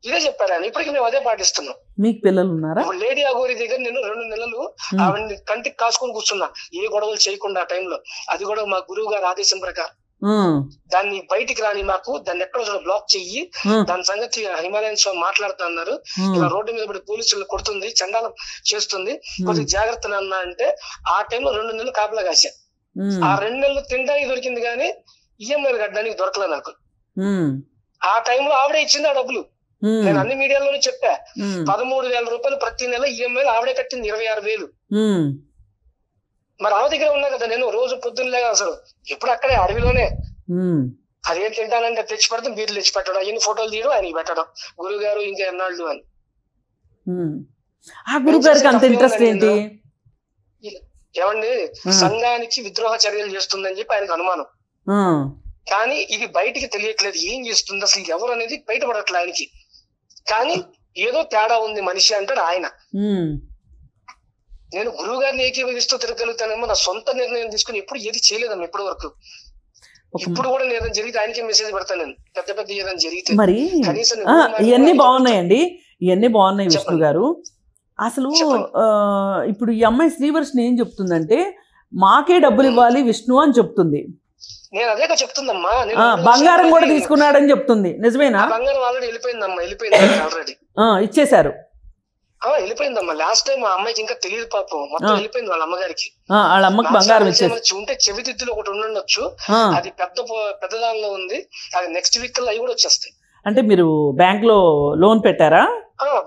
ఇదే చెప్పారు ఆయన. ఇప్పటికి మేము అదే పాటిస్తున్నాం. మీకు పిల్లలు ఉన్నారా? లేడీ అగోరి దగ్గర నేను 2 నెలలు ఆవిడని కంటికి కాసుకొని కూర్చున్నా, ఏ గొడవలు చేయకుండా. ఆ టైంలో అది కూడా మా గురువు గారి ఆదేశం ప్రకారం. దాన్ని బయటికి రాని, మాకు దాన్ని ఎక్కడ బ్లాక్ చెయ్యి, దాని సంగతి హిమాలయన్స్ మాట్లాడుతా అన్నారు. ఇలా రోడ్డు మీద పడి పోలీసులు కొడుతుంది, చండాలం చేస్తుంది, కొద్దిగా జాగ్రత్త అన్నా అంటే ఆ టైంలో 2 నెలలు కాపలా కాశా. ఆ 2 నెలలు తినడానికి దొరికింది కానీ ఈఎంఐ కట్టడానికి దొరకలే నాకు. ఆ టైంలో ఆవిడే ఇచ్చింది ఆ డబ్బులు. నేను అన్ని మీడియాలోనే చెప్పా. 13,000 రూపాయలు ప్రతి నెల ఈఎంఐ ఆవిడే కట్టింది, 26,000. మరి ఆమె దగ్గర ఉన్నా కదా నేను రోజు పొద్దున్నలే అసలు ఎప్పుడు అక్కడే అడవిలోనే. అదేం తింటానంటే తెచ్చి పెడతాం, బీర్లు తెచ్చి పెట్టడం, అవన్నీ ఫోటోలు తీయడం, ఆయనకి పెట్టడం, గురువు గారు ఇంకా ఎన్నాళ్ళు అని. ఆ గురువు గారికి అంత ఇంట్రెస్ట్ ఏంటి? ఏమండి, సంఘానికి విద్రోహ చర్యలు చేస్తుందని చెప్పి ఆయనకు అనుమానం. కానీ ఇది బయటికి తెలియట్లేదు, ఏం చేస్తుంది అసలు ఎవరు అనేది బయటపడట్లే ఆయనకి. కానీ ఏదో తేడా ఉంది మనిషి అంటాడు ఆయన. నేను గురువు గారిని ఏకీభవిస్తూ తిరగలుగుతానేమో, నా సొంత నిర్ణయం తీసుకుని ఎప్పుడు ఏది చేయలేదమ్మా ఇప్పటి వరకు. ఇప్పుడు కూడా ఏదైనా జరిగితే ఆయనకే మెసేజ్ పెడతాను నేను, పెద్ద పెద్ద ఏదైనా జరిగితే. మరి ఇవన్నీ బాగున్నాయండి, ఇవన్నీ బాగున్నాయి విష్ణు గారు. అసలు ఇప్పుడు ఈ అమ్మాయి శ్రీవర్షిని ఏం చెప్తుందంటే, మాకే డబ్బులు ఇవ్వాలి విష్ణు అని చెప్తుంది. నేను అదే చెప్తుందమ్మా. బంగారం కూడా తీసుకున్నాడని చెప్తుంది, నిజమేనా? బంగారం ఆల్రెడీ వెళ్ళిపోయిందమ్మా, వెళ్ళిపోయింది ఆల్రెడీ, ఇచ్చేశారు. వెళ్ళిపోయిందమ్మా. లాస్ట్ టైం మా అమ్మాయికి ఇంకా తెలియదు పాపం, మొత్తం వెళ్ళిపోయింది వాళ్ళ అమ్మగారికి. వాళ్ళ అమ్మకి బంగారం ఇచ్చేసి ఉంటే చెవిదిద్దులు ఒకటి ఉండొచ్చు, అది పెద్ద దానిలో ఉంది. అది నెక్స్ట్ వీక్ అవి కూడా వచ్చేస్తాయి. అంటే మీరు బ్యాంక్ లో లోన్ పెట్టారా?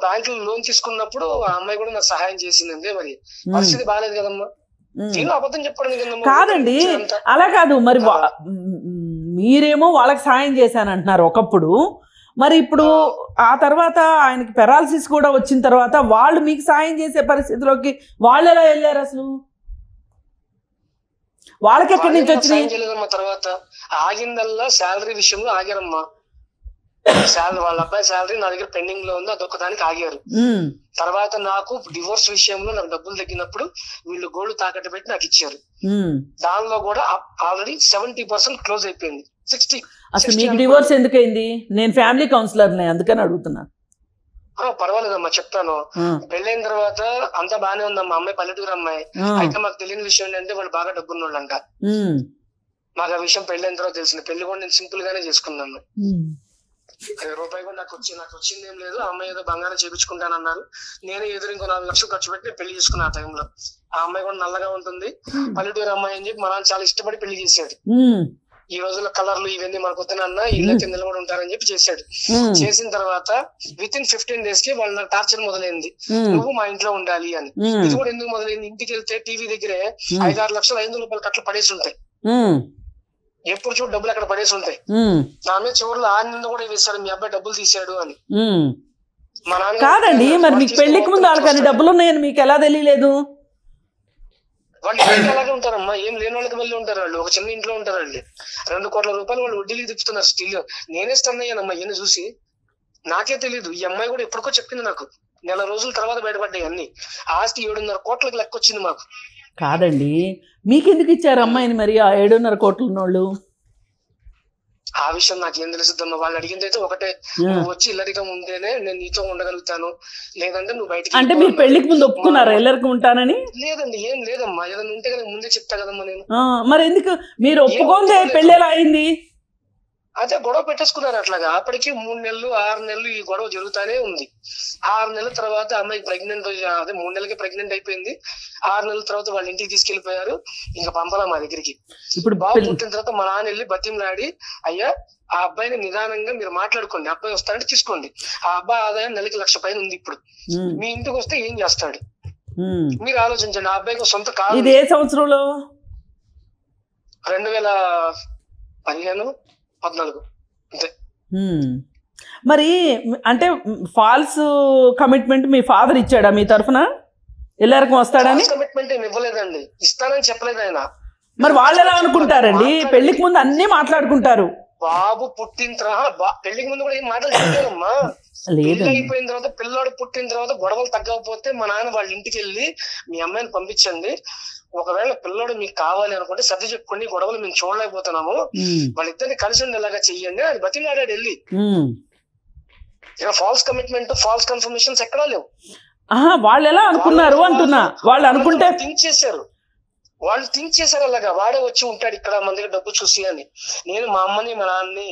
బ్యాంక్ లో లోన్ తీసుకున్నప్పుడు ఆ అమ్మాయి కూడా నాకు సహాయం చేసిందండి. మరి పరిస్థితి బాగాలేదు కదమ్మా, నేను అబద్ధం చెప్పడం కాదండి. అలా కాదు, మరి మీరేమో వాళ్ళకి సాయం చేశానంటున్నారు ఒకప్పుడు, మరి ఇప్పుడు ఆ తర్వాత ఆయనకి పెరాలసిస్ కూడా వచ్చిన తర్వాత వాళ్ళు మీకు సాయం చేసే పరిస్థితిలోకి వాళ్ళు ఎలా వెళ్ళారు? అసలు వాళ్ళకి ఎక్కడి నుంచి వచ్చినాయి? తర్వాత ఆగిందల్లా శాలరీ విషయంలో ఆగారమ్మా. వాళ్ళ అబ్బాయి శాలరీ నా దగ్గర పెండింగ్ లో ఉంది, అదొక దానికి ఆగారు. తర్వాత నాకు డివోర్స్ విషయంలో నాకు డబ్బులు తగ్గినప్పుడు వీళ్ళు గోల్డ్ తాకట్టు పెట్టి నాకు ఇచ్చారు. దానిలో కూడా ఆల్రెడీ 70% క్లోజ్ అయిపోయింది. 60. అసలు మీకు డివోర్స్ ఎందుకైంది? నేను ఫ్యామిలీ కౌన్సిలర్నే, అందుకని అడుగుతున్నా. పర్వాలేదమ్మా చెప్తాను. పెళ్ళైన తర్వాత అంతా బానే ఉందమ్మా. అమ్మాయి పల్లెటూరు అమ్మాయి. అయితే మాకు తెలియని విషయం ఏంటంటే వాళ్ళు బాగా డబ్బున్నోళ్ళంట. మాకు ఆ విషయం పెళ్ళైన తర్వాత తెలిసింది. పెళ్లి కూడా నేను సింపుల్ గానే చేసుకున్నాను. రూపాయి కూడా నాకు వచ్చింది ఏం లేదు. ఆ అమ్మాయి ఏదో బంగారం చేపించుకుంటానన్నారు. నేనే ఎదురు ఇంకో 4 లక్షలు ఖర్చు పెట్టి పెళ్లి చేసుకున్నా. ఆ టైంలో ఆ అమ్మాయి కూడా నల్లగా ఉంటుంది, పల్లెటూరు అమ్మాయి అని చెప్పి మా నాన్న చాలా ఇష్టపడి పెళ్లి చేశాడు. ఈ రోజుల్లో కలర్లు ఇవన్నీ మనకు వద్దనన్నా ఇళ్ళ కింద కూడా ఉంటారని చెప్పి చేశాడు. చేసిన తర్వాత విత్ ఇన్ 15 days కి వాళ్ళ టార్చర్ మొదలైంది. నువ్వు మా ఇంట్లో ఉండాలి అని. ఇది కూడా ఎందుకు మొదలైంది? ఇంటికి వెళ్తే టీవీ దగ్గరే 5-6 లక్షలు 500 రూపాయలు కట్లు పడేసి ఉంటాయి. ఎప్పుడు చూడు డబ్బులు అక్కడ పడేసి ఉంటాయి. నా మీద చివరిలో నింద కూడా వేశాడు, మీ అబ్బాయి డబ్బులు తీసాడు అని. మా నాన్న కాదండి, మరి మీకు పెళ్లికి ముందు వాళ్ళకి డబ్బులు ఉన్నాయని మీకు ఎలా తెలియలేదు? వాళ్ళు అలాగే ఉంటారమ్మా. ఏం లేని వాళ్ళకి వెళ్ళి ఉంటారు. వాళ్ళు ఒక చిన్న ఇంట్లో ఉంటారు. వాళ్ళు 2 కోట్ల రూపాయలు వాళ్ళు వడ్డీలు తిప్పుతున్నారు స్టిల్. నేనే స్టన్ అయ్యానమ్మా ఇవన్నీ చూసి. నాకే తెలియదు. ఈ అమ్మాయి కూడా ఎప్పటికో చెప్పింది నాకు. నెల రోజుల తర్వాత బయటపడ్డాయి అన్ని. ఆస్తి 7.5 కోట్లకు లెక్క వచ్చింది మాకు. కాదండి, మీకెందుకు ఇచ్చారు అమ్మాయిని మరి ఆ 7.5 కోట్ల ఉన్నోళ్ళు? ఆ విషయం నాకేం తెలుసుద్దమ్మా. వాళ్ళు అడిగింది అయితే ఒకటే, నువ్వు వచ్చి ఇల్లరికం ఉంటేనే నేను నీతో ఉండగలుగుతాను, లేదంటే నువ్వు బయటికి. అంటే మీరు పెళ్లికి ముందు ఒప్పుకున్నారా ఇల్లరికం ఉంటానని? లేదండి, ఏం లేదమ్మా. ఏదైనా ఉంటే కదా ముందే చెప్తా కదమ్మా నేను. మరి ఎందుకు మీరు ఒప్పుకోందే పెళ్లి ఎలా అయింది? అదే గొడవ పెట్టేసుకున్నారు అట్లాగా. అప్పటికి 3 నెలలు 6 నెలలు ఈ గొడవ జరుగుతానే ఉంది. 6 నెలల తర్వాత అమ్మాయి ప్రెగ్నెంట్, అదే 3 నెలలకి ప్రెగ్నెంట్ అయిపోయింది. 6 నెలల తర్వాత వాళ్ళ ఇంటికి తీసుకెళ్లిపోయారు. ఇంకా పంపలా మా దగ్గరికి. ఇప్పుడు బాబు పుట్టిన తర్వాత మా నాన్న వెళ్ళి బతిమలాడి, అయ్యా ఆ అబ్బాయిని నిదానంగా మీరు మాట్లాడుకోండి, అబ్బాయి వస్తారంటే తీసుకోండి. ఆ అబ్బాయి ఆదాయం నెలకి 1,00,000 పైన ఉంది. ఇప్పుడు మీ ఇంటికి వస్తే ఏం చేస్తాడు మీరు ఆలోచించండి. ఆ అబ్బాయికి సొంత కాదు. ఇది ఏ సంవత్సరంలో? 2015-14 అంతే. మరి అంటే ఫాల్స్ కమిట్మెంట్ మీ ఫాదర్ ఇచ్చాడా మీ తరఫున? ఎల్లరకం వస్తాడని కమిట్మెంట్ ఏమి ఇవ్వలేదండి. ఇస్తానని చెప్పలేదు ఆయన. మరి వాళ్ళు ఎలా అనుకుంటారండి? పెళ్లికి ముందు అన్ని మాట్లాడుకుంటారు. బాబు పుట్టిన తర్వాత పెళ్లికి ముందు కూడా ఏం మాటలు చెప్పారమ్మా. పెళ్లి అయిపోయిన తర్వాత పిల్లాడు పుట్టిన తర్వాత గొడవలు తగ్గకపోతే మా నాన్న వాళ్ళ ఇంటికి వెళ్ళి మీ అమ్మాయిని పంపించండి, ఒకవేళ పిల్లోడు మీకు కావాలి అనుకుంటే సర్ది చెప్పుకోండి, గొడవలు మేము చూడలేకపోతున్నాము, వాళ్ళిద్దరిని కలిసి ఉండేలాగా చెయ్యండి అని బతిలాడాడు వెళ్ళి. ఫాల్స్ కమిట్మెంట్, ఫాల్స్ కన్ఫర్మేషన్స్ ఎక్కడా లేవు. వాళ్ళు ఎలా అనుకున్నారు అంటున్నా. వాళ్ళు అనుకుంటే వాళ్ళు థింక్ చేశారు అలాగా, వాడే వచ్చి ఉంటాడు ఇక్కడ మన దగ్గర డబ్బు చూసి అని. నేను మా అమ్మని మా నాన్నని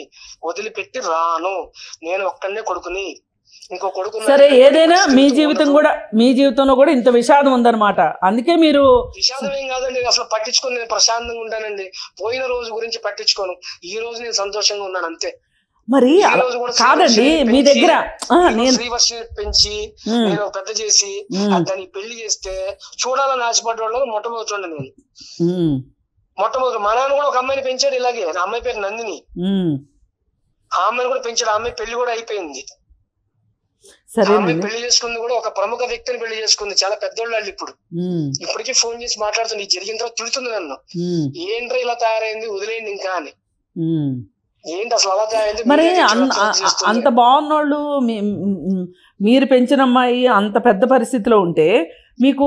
వదిలిపెట్టి రాను, నేను ఒక్కడనే కొడుకుని, ఇంకో కొడుకు. సరే, ఏదైనా మీ జీవితంలో కూడా ఇంత విషాదం ఉందన్నమాట. అందుకే మీరు. విషాదం ఏం కాదండి, అసలు పట్టించుకొని నేను ప్రశాంతంగా ఉంటానండి. పోయిన రోజు గురించి పట్టించుకోను. ఈ రోజు నేను సంతోషంగా ఉన్నాను అంతే. మరి కాదండి, మీ దగ్గర శ్రీవర్షి పెంచి నేను పెద్ద చేసి దాన్ని పెళ్లి చేస్తే చూడాలని ఆశపడ్డ వాళ్ళు మొట్టమొదటి నేను. మొట్టమొదటి మా నాన్న కూడా ఒక అమ్మాయిని పెంచాడు ఇలాగే. ఆ అమ్మాయి పేరు నందిని. ఆ అమ్మాయిని కూడా పెంచాడు. ఆ అమ్మాయి పెళ్లి కూడా అయిపోయింది. పెళ్లి చేసుకుంది కూడా ఒక ప్రముఖ వ్యక్తిని పెళ్లి చేసుకుంది. చాలా పెద్దోళ్ళు వాళ్ళు. ఇప్పటికీ ఫోన్ చేసి మాట్లాడుతుంది. జరిగిన తర్వాత తిడుతుంది నన్ను, ఏంట్రా ఇలా తయారైంది, వదిలేయండి ఇంకా అని. ఏంటి అసలు అలా తయారైంది? మరి అంత బాగున్నోళ్ళు, మీరు పెంచిన అమ్మాయి అంత పెద్ద పరిస్థితిలో ఉంటే, మీకు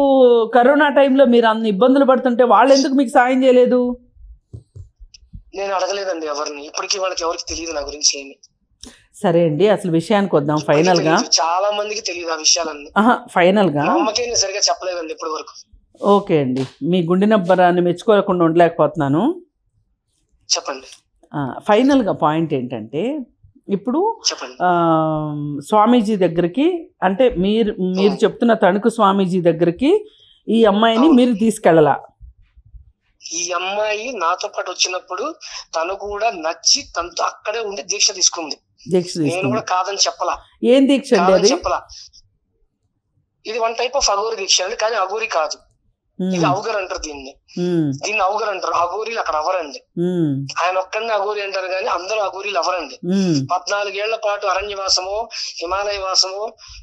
కరోనా టైంలో మీరు అన్ని ఇబ్బందులు పడుతుంటే వాళ్ళు ఎందుకు మీకు సాయం చేయలేదు? నేను అడగలేదండి ఎవరిని. ఇప్పటికీ వాళ్ళకి ఎవరికి తెలియదు నా గురించి ఏమి. సరే అండి, అసలు విషయానికి వద్దాం. ఫైనల్ గా చాలా మందికి తెలియదు ఆ విషయాలన్నీ. ఫైనల్ గా అమ్మకే నేను సరిగా చెప్పలేదండి ఇప్పటి వరకు. ఓకే అండి, మీ గుండె నబ్బరాన్ని మెచ్చుకోకుండా ఉండలేకపోతున్నాను. చెప్పండి. ఫైనల్ గా పాయింట్ ఏంటంటే, ఇప్పుడు స్వామీజీ దగ్గరికి, అంటే మీరు చెప్తున్న తణుకు స్వామీజీ దగ్గరికి ఈ అమ్మాయిని మీరు తీసుకెళ్ళలా? ఈ అమ్మాయి నాతో పాటు వచ్చినప్పుడు తను కూడా నచ్చి తనతో అక్కడే ఉండి దీక్ష తీసుకుంది. నేను కూడా కాదని చెప్పలా. ఏం దీక్ష అండి అది? చెప్పలా. ఇది 1 టైప్ ఆఫ్ అఘోరి దీక్ష అండి, కానీ అఘోరి కాదు. ఇది అవగర్ అంటారు దీన్ని అవగర్ అంటారు. అఘోరీలు అక్కడ అవరండి. ఆయన ఒక్కడిని అఘోరి అంటారు కానీ అందరూ అఘోరీలు అవరండి. 14 ఏళ్ల పాటు అరణ్యవాసము, హిమాలయ వాసము,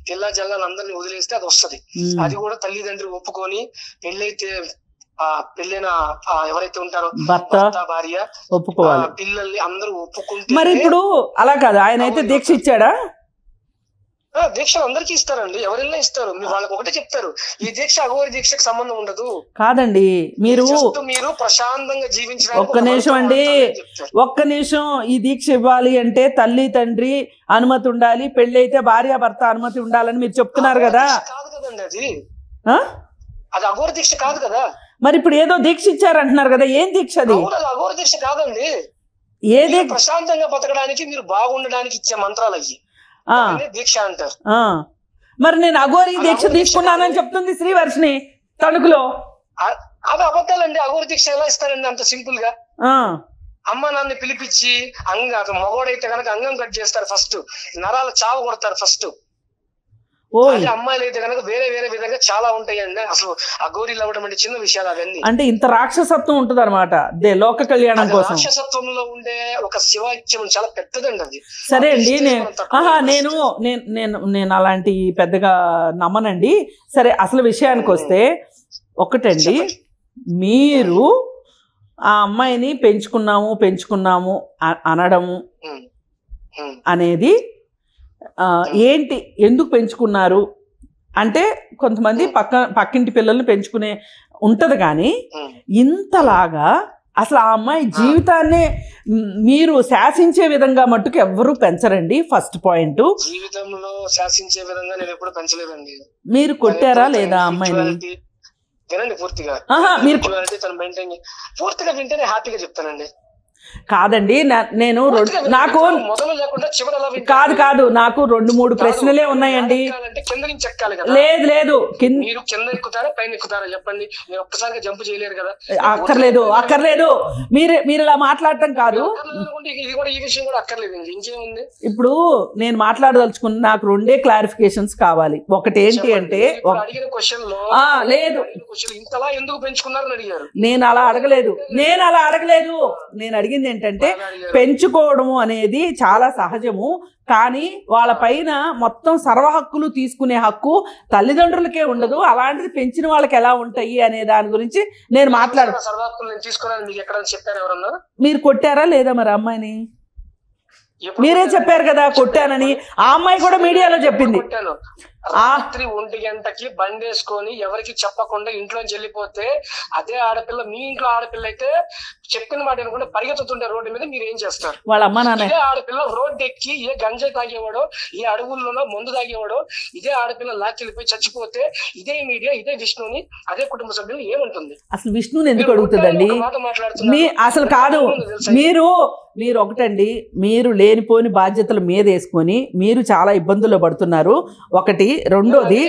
పిల్ల జల్లాలు అందరినీ వదిలేస్తే అది వస్తది. అది కూడా తల్లిదండ్రులు ఒప్పుకొని, పెళ్ళైతే పెళ్ళైన ఎవరైతే ఉంటారో భర్త భార్య ఒప్పుకోవాలి, పిల్లల్ని అందరూ ఒప్పుకుంటే. మరి ఇప్పుడు అలా కాదు, ఆయన అయితే దీక్ష ఇచ్చాడా? దీక్షలు అందరికీ ఇస్తారండి, ఎవరైనా ఇస్తారు. మీరు వాళ్ళకి ఒకటే చెప్తారు, ఈ దీక్ష అఘోరి దీక్షకు సంబంధం ఉండదు. కాదండి, మీరు ప్రశాంతంగా జీవించడానికి ఒక్క నిమిషం అండి, ఒక్క నిమిషం. ఈ దీక్ష ఇవ్వాలి అంటే తల్లి తండ్రి అనుమతి ఉండాలి, పెళ్లి అయితే భార్య భర్త అనుమతి ఉండాలని మీరు చెప్తున్నారు కదా. కాదు కదండి అది అఘోరి దీక్ష కాదు కదా. మరి ఇప్పుడు ఏదో దీక్ష ఇచ్చారంటున్నారు కదా, ఏం దీక్ష అది? అఘోరి దీక్ష కాదండి, ఏది ప్రశాంతంగా బతకడానికి మీరు బాగుండడానికి ఇచ్చే మంత్రాలు అయ్యి దీక్ష అంటారు. మరి నేను అఘోరి దీక్ష తీసుకున్నానని చెప్తుంది శ్రీవర్షిని తణుకులో. అది అబద్ధాలండి. అఘోరి దీక్ష ఎలా ఇస్తారండి అంత సింపుల్ గా? అమ్మ నాన్న పిలిపించి మగవాడైతే కనుక అంగం కట్ చేస్తారు ఫస్ట్, నరాల చావ కొడతారు ఫస్ట్. అమ్మాయిలు అయితే కనుక వేరే వేరే విధంగా చాలా ఉంటాయండి. అసలు అఘోరీలు అవ్వడం అంటే చిన్న విషయాలు అవన్నీ. అంటే ఇంత రాక్షసత్వం ఉంటుంది అనమాట లోక కళ్యాణం కోసం. రాక్షసత్వంలో ఉండే ఒక శివాచ్యం చాలా పెద్దదండి అది. సరే అండి, నేను అలాంటి పెద్దగా నమ్మనండి. సరే, అసలు విషయానికి వస్తే ఒకటండి, మీరు ఆ అమ్మాయిని పెంచుకున్నాము అనడము అనేది ఏంటి? ఎందుకు పెంచుకున్నారు అంటే కొంతమంది పక్కింటి పిల్లల్ని పెంచుకునే ఉంటది, కానీ ఇంతలాగా అసలు ఆ అమ్మాయి జీవితాన్ని మీరు శాసించే విధంగా మట్టుకు ఎవ్వరూ పెంచరండి. First point. జీవితంలో శాసించే విధంగా నేను ఎప్పుడు పెంచలేదండి. మీరు కొట్టారా లేదా అమ్మాయిని? వినండి పూర్తిగా, మీరు పూర్తిగా వింటేనే హ్యాపీగా చెప్తానండి. కాదండి, నేను నాకు కాదు నాకు 2-3 ప్రశ్నలే ఉన్నాయండి. లేదు అక్కర్లేదు మీరు ఇలా మాట్లాడటం కాదు. ఇప్పుడు నేను మాట్లాడదలుచుకున్న నాకు 2 క్లారిఫికేషన్స్ కావాలి. ఒకటి ఏంటి అంటే, లేదు నేను అలా అడగలేదు. నేను అడిగింది ఏంటంటే, పెంచుకోవడము అనేది చాలా సహజము, కానీ వాళ్ళ పైన మొత్తం సర్వ హక్కులు తీసుకునే హక్కు తల్లిదండ్రులకే ఉండదు. అలాంటిది పెంచిన వాళ్ళకి ఎలా ఉంటాయి అనే దాని గురించి నేను మీరు కొట్టారా లేదా మరి అమ్మాయిని? మీరే చెప్పారు కదా కొట్టానని. ఆ అమ్మాయి కూడా మీడియాలో చెప్పింది. రాత్రి 1 గంటకి బండి వేసుకొని ఎవరికి చెప్పకుండా ఇంట్లోంచి వెళ్ళిపోతే, అదే ఆడపిల్ల మీ ఇంట్లో ఆడపిల్ల అయితే చెప్పిన మాట అనుకుంటే పరిగెత్తుతుండే రోడ్డు మీద, మీరు ఏం చేస్తారు? వాళ్ళ అమ్మ నాన్న. ఇదే ఆడపిల్ల రోడ్డు ఎక్కి ఏ గంజాయి తాగేవాడో, ఏ అడవుల్లోనో మందు తాగేవాడో, ఇదే ఆడపిల్ల లాక్కెళ్ళిపోయి చచ్చిపోతే ఇదే మీడియా, ఇదే విష్ణుని, అదే కుటుంబ సభ్యులు ఏముంటుంది? అసలు విష్ణుని ఎందుకు అడుగుతుందండి? అసలు కాదు, మీరు ఒకటండి, మీరు లేనిపోని బాధ్యతలు మీద వేసుకొని మీరు చాలా ఇబ్బందుల్లో పడుతున్నారు. ఒకటి. రెండోది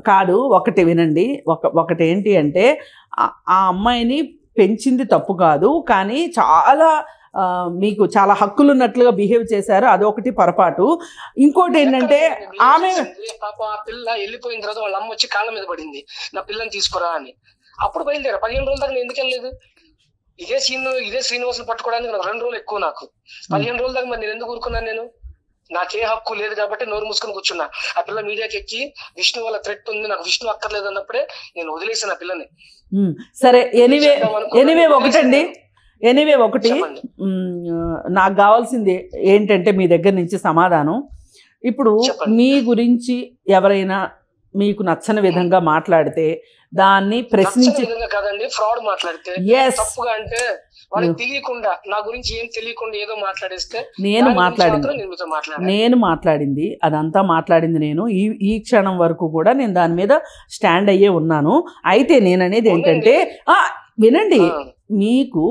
కాదు, ఒకటి వినండి. ఒకటి ఏంటి అంటే, ఆ అమ్మాయిని పెంచింది తప్పు కాదు, కానీ చాలా మీకు చాలా హక్కులు ఉన్నట్లుగా బిహేవ్ చేశారు, అదొకటి పొరపాటు. ఇంకోటి ఏంటంటే, ఆమె పాప ఆ పిల్ల వెళ్ళిపోయిన తర్వాత వాళ్ళ అమ్మ వచ్చి కాళ్ళ మీద పడింది, నా పిల్లని తీసుకురా అని. అప్పుడు బయలుదేరా. 15 రోజుల దాకా నేను ఎందుకు వెళ్ళలేదు? ఇదే శ్రీనివాసులు పట్టుకోవడానికి నాకు 2 రోజులు ఎక్కువ. నాకు 15 రోజుల దాకా మరి నేను ఎందుకు ఊరుకున్నాను? నేను నాకే హక్కు లేదు కాబట్టి నోరు మూసుకొని కూర్చున్నా. ఆ పిల్ల మీడియాకి ఎక్కి విష్ణు వాళ్ళ థ్రెట్ ఉంది, నాకు విష్ణు అక్కర్లేదు అన్నప్పుడే నేను వదిలేసాను ఆ పిల్లని. సరే, ఎనీవే ఒకటి నాకు కావాల్సింది ఏంటంటే మీ దగ్గర నుంచి సమాధానం. ఇప్పుడు మీ గురించి ఎవరైనా మీకు నచ్చని విధంగా మాట్లాడితే దాన్ని ప్రశ్నించి కాదండి, ఫ్రాడ్ మాట్లాడితే తప్పుగా అంటే వాళ్ళకి తెలియకుండా, నా గురించి ఏం తెలియకుండా ఏదో మాట్లాడేస్తే నేను మాట్లాడింది అదంతా మాట్లాడింది నేను. ఈ క్షణం వరకు కూడా నేను దాని మీద స్టాండ్ అయ్యే ఉన్నాను. అయితే నేను అనేది ఏంటంటే, వినండి, మీకు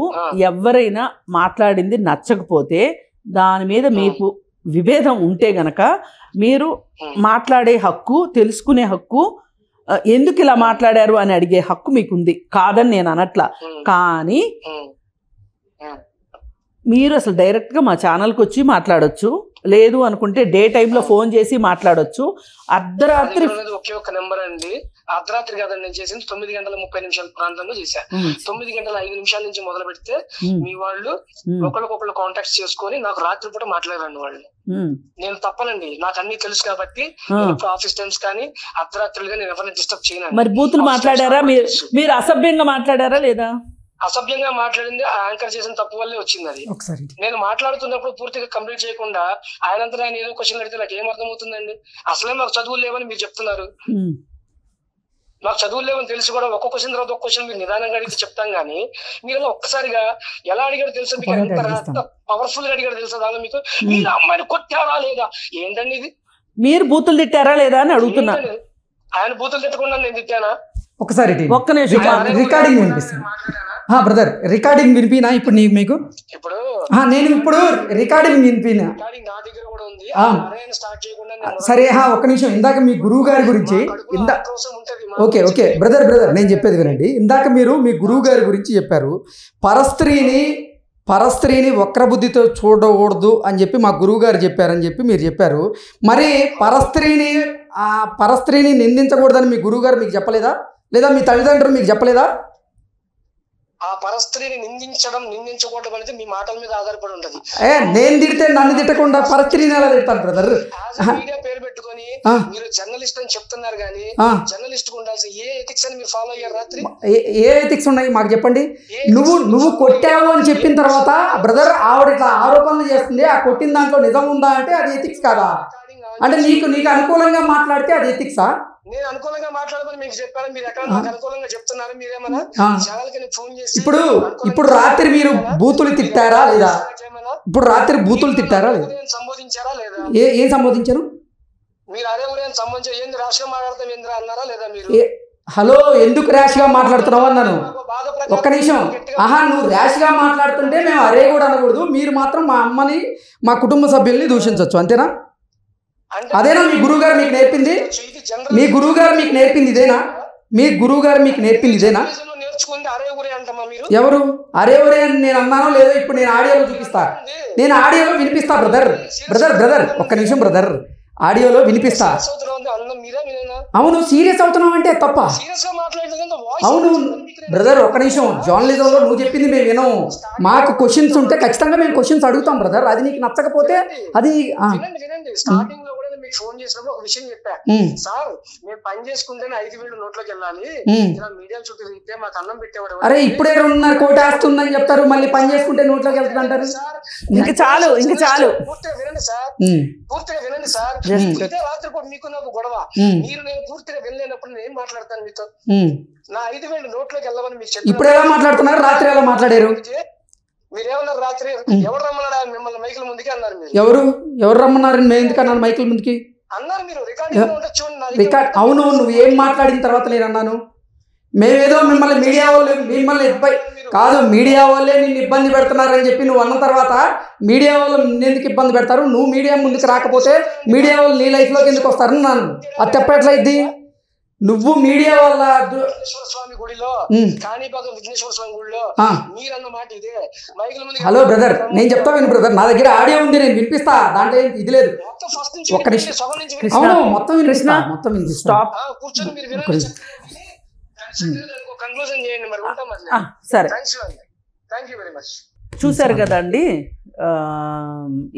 ఎవరైనా మాట్లాడింది నచ్చకపోతే దాని మీద మీకు విభేదం ఉంటే గనక మీరు మాట్లాడే హక్కు, తెలుసుకునే హక్కు, ఎందుకు ఇలా మాట్లాడారు అని అడిగే హక్కు మీకుంది, కాదని నేను అనట్లా. కానీ మీరు అసలు డైరెక్ట్గా మా ఛానల్కి వచ్చి మాట్లాడొచ్చు, లేదు అనుకుంటే డే టైంలో ఫోన్ చేసి మాట్లాడొచ్చు. అర్ధరాత్రి ఒకే ఒక నెంబర్ అండి, అర్ధరాత్రి కాదండి నేను చేసింది 9:30 ప్రాంతంలో చేశా. 9:05 నుంచి మొదలు పెడితే మీ వాళ్ళు ఒకరికొకరు కాంటాక్ట్ చేసుకొని నాకు రాత్రి పూట మాట్లాడారండి వాళ్ళు. నేను తప్పనండి, నాకు అన్ని తెలుసు కాబట్టి ఆఫీస్ టైమ్స్ కానీ అర్ధరాత్రులుగా నేను ఎవరిని డిస్టర్బ్ చేయను. మరి బూతులు మాట్లాడారా? మీరు అసభ్యంగా మాట్లాడారా లేదా? అసభ్యంగా మాట్లాడింది ఆ యాంకర్ చేసిన తప్పు వల్లే వచ్చింది అది. ఒకసారి నేను మాట్లాడుతున్నప్పుడు పూర్తిగా కంప్లీట్ చేయకుండా ఆయనంతా ఆయన ఏదో క్వశ్చన్ అడిగితే నాకు ఏం అర్థమవుతుందండి? అసలే మాకు చదువులు లేవని మీరు చెప్తున్నారు. మాకు చదువులు లేవని తెలిసి కూడా ఒక్క క్వశ్చన్ తర్వాత ఒక్క క్వశ్చన్ మీరు నిదానంగా అడిగితే చెప్తాం కానీ మీరు అలా ఒక్కసారిగా ఎలా అడిగాడు తెలుసా? మీకు ఎంత పవర్ఫుల్ గా అడిగాడు తెలుసా? దానిలో మీకు మీరు అమ్మాయిని కొట్టారా లేదా? ఏంటండి ఇది? మీరు బూతులు తిట్టారా లేదా అని అడుగుతున్నా. ఆయన బూతులు తిట్టకుండా నేను తిట్టానా? ఒకసారి ఒక్క నిమిషం రికార్డింగ్ వినిపిస్తాను బ్రదర్. రికార్డింగ్ వినిపినా ఇప్పుడు మీకు? ఇప్పుడు నేను ఇప్పుడు రికార్డింగ్ వినిపినా? నా దగ్గర కూడా ఉంది. స్టార్ట్ చేయకుండా సరే ఒక్క నిమిషం. ఇందాక మీ గురువు గారి గురించి ఓకే బ్రదర్ నేను చెప్పేది వినండి. ఇందాక మీరు మీ గురువు గారి గురించి చెప్పారు. పరస్త్రీని వక్రబుద్ధితో చూడకూడదు అని చెప్పి మా గురువు గారు చెప్పారని చెప్పి మీరు చెప్పారు. మరి పరస్త్రీని నిందించకూడదని మీ గురువు గారు మీకు చెప్పలేదా? లేదా మీ తల్లిదండ్రులు మీకు చెప్పలేదా? ఆ పరస్త్రీని నిందించకూడదు అనేది మీ మాటల మీద ఆధారపడి ఉంటది. నేను తిడితే నన్ను తిట్టకుండా పరస్త్రీని ఎలా తిడతాను బ్రదర్? మీడియా పేరు పెట్టుకొని మీరు జర్నలిస్ట్ అని చెప్తున్నారు కానీ జర్నలిస్ట్ ఉండాల్సిన ఏ ఎథిక్స్ అని మీరు ఫాలో అయ్యారు? రాత్రి ఏ ఎథిక్స్ ఉన్నాయి మాకు చెప్పండి. నువ్వు కొట్టావు అని చెప్పిన తర్వాత బ్రదర్ ఆవిడ ఇట్లా ఆరోపణలు చేస్తుంది, ఆ కొట్టిన దాంట్లో నిజం ఉందా అంటే అది ఎథిక్స్ కాదా? అంటే నీకు అనుకూలంగా మాట్లాడితే అది ఎథిక్సా? నేను అనుకూలంగా మాట్లాడమని మీకు చెప్పాను. మీరు ఎక్కడ నాకు అనుకూలంగా చెప్తున్నారు? మీరేమన్నా ఛానల్ కి ఫోన్ చేసి ఇప్పుడు రాత్రి మీరు బూతులు తిట్టారా లేదా? ఇప్పుడు రాత్రి బూతులు తిట్టారా లేదా? సంబోధించారా లేదా? ఏం సంబోధించారు మీరు? అదే ఊరేం సంబంధించి ఏంది ర్యాష్ గా మాట్లాడతాం ఏంద్రా అన్నారా లేదా మీరు? హలో ఎందుకు ర్యాష్ గా మాట్లాడుతున్నావు అన్నాను. ఒక్క నిమిషం. నువ్వు ర్యాష్ గా మాట్లాడుతుంటే మేము అరే కూడా అనకూడదు, మీరు మాత్రం మా అమ్మని మా కుటుంబ సభ్యుల్ని దూషించవచ్చు, అంతేనా? అదేనా మీ గురువు గారు మీకు నేర్పింది? మీ గురువు గారు మీకు నేర్పింది ఇదేనా? మీ గురువు గారు మీకు నేర్పింది ఇదేనా? ఎవరు అరే ఒరే అని నేను అన్నానో లేదో ఇప్పుడు నేను ఆడియోలో చూపిస్తా. నేను ఆడియోలో వినిపిస్తా బ్రదర్ ఒక్క నిమిషం బ్రదర్. ఆడియోలో వినిపిస్తా. అవును సీరియస్ అవుతున్నావు అంటే తప్ప. అవును బ్రదర్ ఒక్క నిమిషం. జర్నలిజంలో నువ్వు చెప్పింది మేము వినము. మాకు క్వశ్చన్స్ ఉంటే ఖచ్చితంగా మేము క్వశ్చన్స్ అడుగుతాం బ్రదర్. అది నీకు నచ్చకపోతే అది స్టార్టింగ్ లో కూడా మీకు ఫోన్ చేసినప్పుడు ఒక విషయం చెప్పా. సార్ మేము పని చేసుకుంటేనే 5,000 నోట్లోకి వెళ్ళాలి, ఇలా మీడియా చుట్టూ తిరిగితే మాకు అన్నం పెట్టేవాడు. అరే ఇప్పుడే 2.5 కోటి వేస్తుందని చెప్తారు, మళ్ళీ పని చేసుకుంటే నోట్లోకి వెళ్తుంది అంటారు. ఇంకా చాలు పూర్తిగా వినండి సార్. ఇదే రాత్రి కూడా మీకు నాకు గొడవ. మీరు నేను పూర్తిగా వెళ్ళలేనప్పుడు నేను ఏం మాట్లాడతాను మీతో? నా 5,000 నోట్లోకి వెళ్ళమని మీకు చెప్పి ఇప్పుడు ఎలా మాట్లాడుతున్నారు? రాత్రి ఎలా మాట్లాడారు? మీరేమన్నారు? రాత్రి ఎవరు రమ్మన్నారా మిమ్మల్ని మైకుల ముందుకి అన్నారు. మీరు ఎవరు రమ్మన్నారు? మేము ఎందుకన్నాను మైకుల ముందుకి అన్నారు? మీరు రికార్డ్ అవును నువ్వేం మాట్లాడిన తర్వాత నేను అన్నాను మేమేదో మిమ్మల్ని మీడియా వాళ్ళే నిన్ను ఇబ్బంది పెడుతున్నారని చెప్పి నువ్వు అన్న తర్వాత మీడియా వాళ్ళు నిన్నెందుకు ఇబ్బంది పెడతారు? నువ్వు మీడియా ముందుకు రాకపోతే మీడియా వాళ్ళు నీ లైఫ్లోకి ఎందుకు వస్తారని నన్ను అది చెప్పట్లయిద్ది. నువ్వు మీడియా వల్ల విఘ్నేశ్వర స్వామి గుడిలో కాణిపాకం విఘ్నేశ్వర స్వామి గుడిలో మీరన్న మాట ఇదే మైకుల ముందు. హలో బ్రదర్ నేను చెప్తా విను బ్రదర్, నా దగ్గర ఆడియో ఉంది, నేను వినిపిస్తా. దాంట్లో ఇది లేదు. ఒక్క నిమిషం. అవును మొత్తం వినిపిస్తా. కూర్చొని మీరు వినండి. కంక్లూజన్ చేయండి మరి. ఉంటాం. సరే థ్యాంక్ యూ వెరీ మచ్. చూశారు కదండి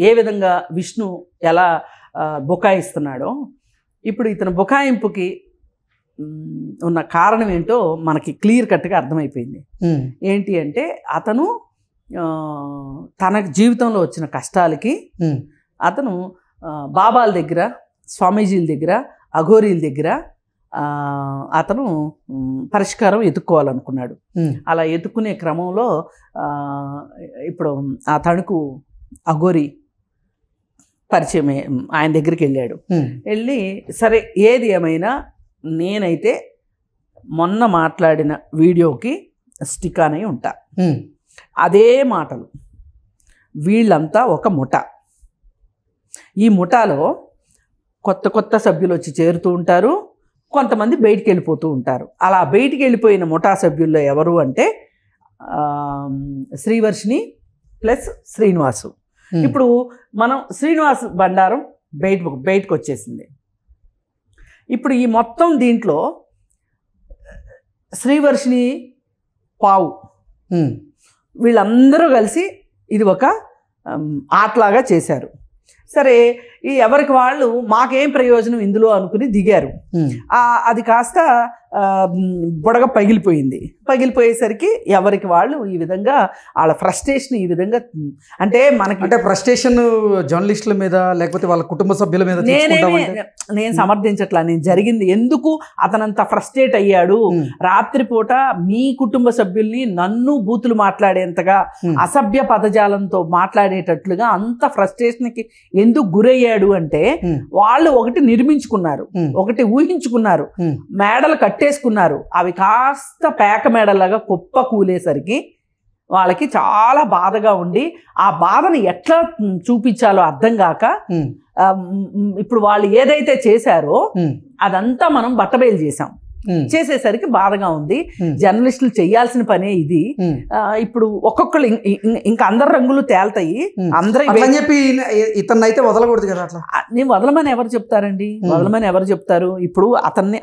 ఏ విధంగా విష్ణు ఎలా బుకాయిస్తున్నాడో. ఇప్పుడు ఇతను బుకాయింపుకి ఉన్న కారణం ఏంటో మనకి క్లియర్ కట్గా అర్థమైపోయింది. ఏంటి అంటే అతను తన జీవితంలో వచ్చిన కష్టాలకి అతను బాబాల దగ్గర, స్వామీజీల దగ్గర, అఘోరీల దగ్గర అతను పరిష్కారం ఎత్తుక్కోవాలనుకున్నాడు. అలా ఎత్తుక్కునే క్రమంలో ఇప్పుడు ఆ తణుకు అఘోరి పరిచయం ఆయన దగ్గరికి వెళ్ళాడు. వెళ్ళి సరే ఏది ఏమైనా నేనైతే మొన్న మాట్లాడిన వీడియోకి స్టిక్ అని ఉంటా, అదే మాటలు, వీళ్ళంతా ఒక ముఠ, ఈ ముఠాలో కొత్త కొత్త సభ్యులు వచ్చి చేరుతూ ఉంటారు, కొంతమంది బయటికి వెళ్ళిపోతూ ఉంటారు. అలా బయటికి వెళ్ళిపోయిన ముఠా సభ్యుల్లో ఎవరు అంటే శ్రీవర్షిని ప్లస్ శ్రీనివాసు. ఇప్పుడు మనం శ్రీనివాస్ బండారం బయటకు వచ్చేసింది. ఇప్పుడు ఈ మొత్తం దీంట్లో శ్రీవర్షిని పావు వీళ్ళందరూ కలిసి ఇది ఒక ఆటలాగా చేశారు. సరే ఎవరికి వాళ్ళు మాకేం ప్రయోజనం ఇందులో అనుకుని దిగారు. అది కాస్త బుడగ పగిలిపోయేసరికి ఎవరికి వాళ్ళు ఈ విధంగా వాళ్ళ ఫ్రస్ట్రేషన్ ఈ విధంగా అంటే ఫ్రస్ట్రేషన్ జర్నలిస్టుల మీద లేకపోతే వాళ్ళ కుటుంబ సభ్యుల మీద నేను సమర్థించట్లా. నేను జరిగింది ఎందుకు అతనంత ఫ్రస్ట్రేట్ అయ్యాడు, రాత్రిపూట మీ కుటుంబ సభ్యుల్ని నన్ను బూతులు మాట్లాడేంతగా అసభ్య పదజాలంతో మాట్లాడేటట్లుగా అంత ఫ్రస్ట్రేషన్కి ఎందుకు గురయ్యాడు అంటే వాళ్ళు ఒకటి నిర్మించుకున్నారు, ఒకటి ఊహించుకున్నారు, మేడలు కట్టేసుకున్నారు. అవి కాస్త పేక మేడలాగా కుప్ప కూలేసరికి వాళ్ళకి చాలా బాధగా ఉండి ఆ బాధను ఎట్లా చూపించాలో అర్థం కాక ఇప్పుడు వాళ్ళు ఏదైతే చేశారో అదంతా మనం బట్టబయలు చేసేసరికి బాధగా ఉంది. జర్నలిస్టులు చేయాల్సిన పనే ఇది. ఇప్పుడు ఒక్కొక్కరు ఇంకా అందరు రంగులు తేల్తాయి. అందరూ చెప్పి ఇతన్ని అయితే వదలకూడదు కదా. అట్లా నేను వదలమని ఎవరు చెప్తారండి? వదలమని ఎవరు చెప్తారు? ఇప్పుడు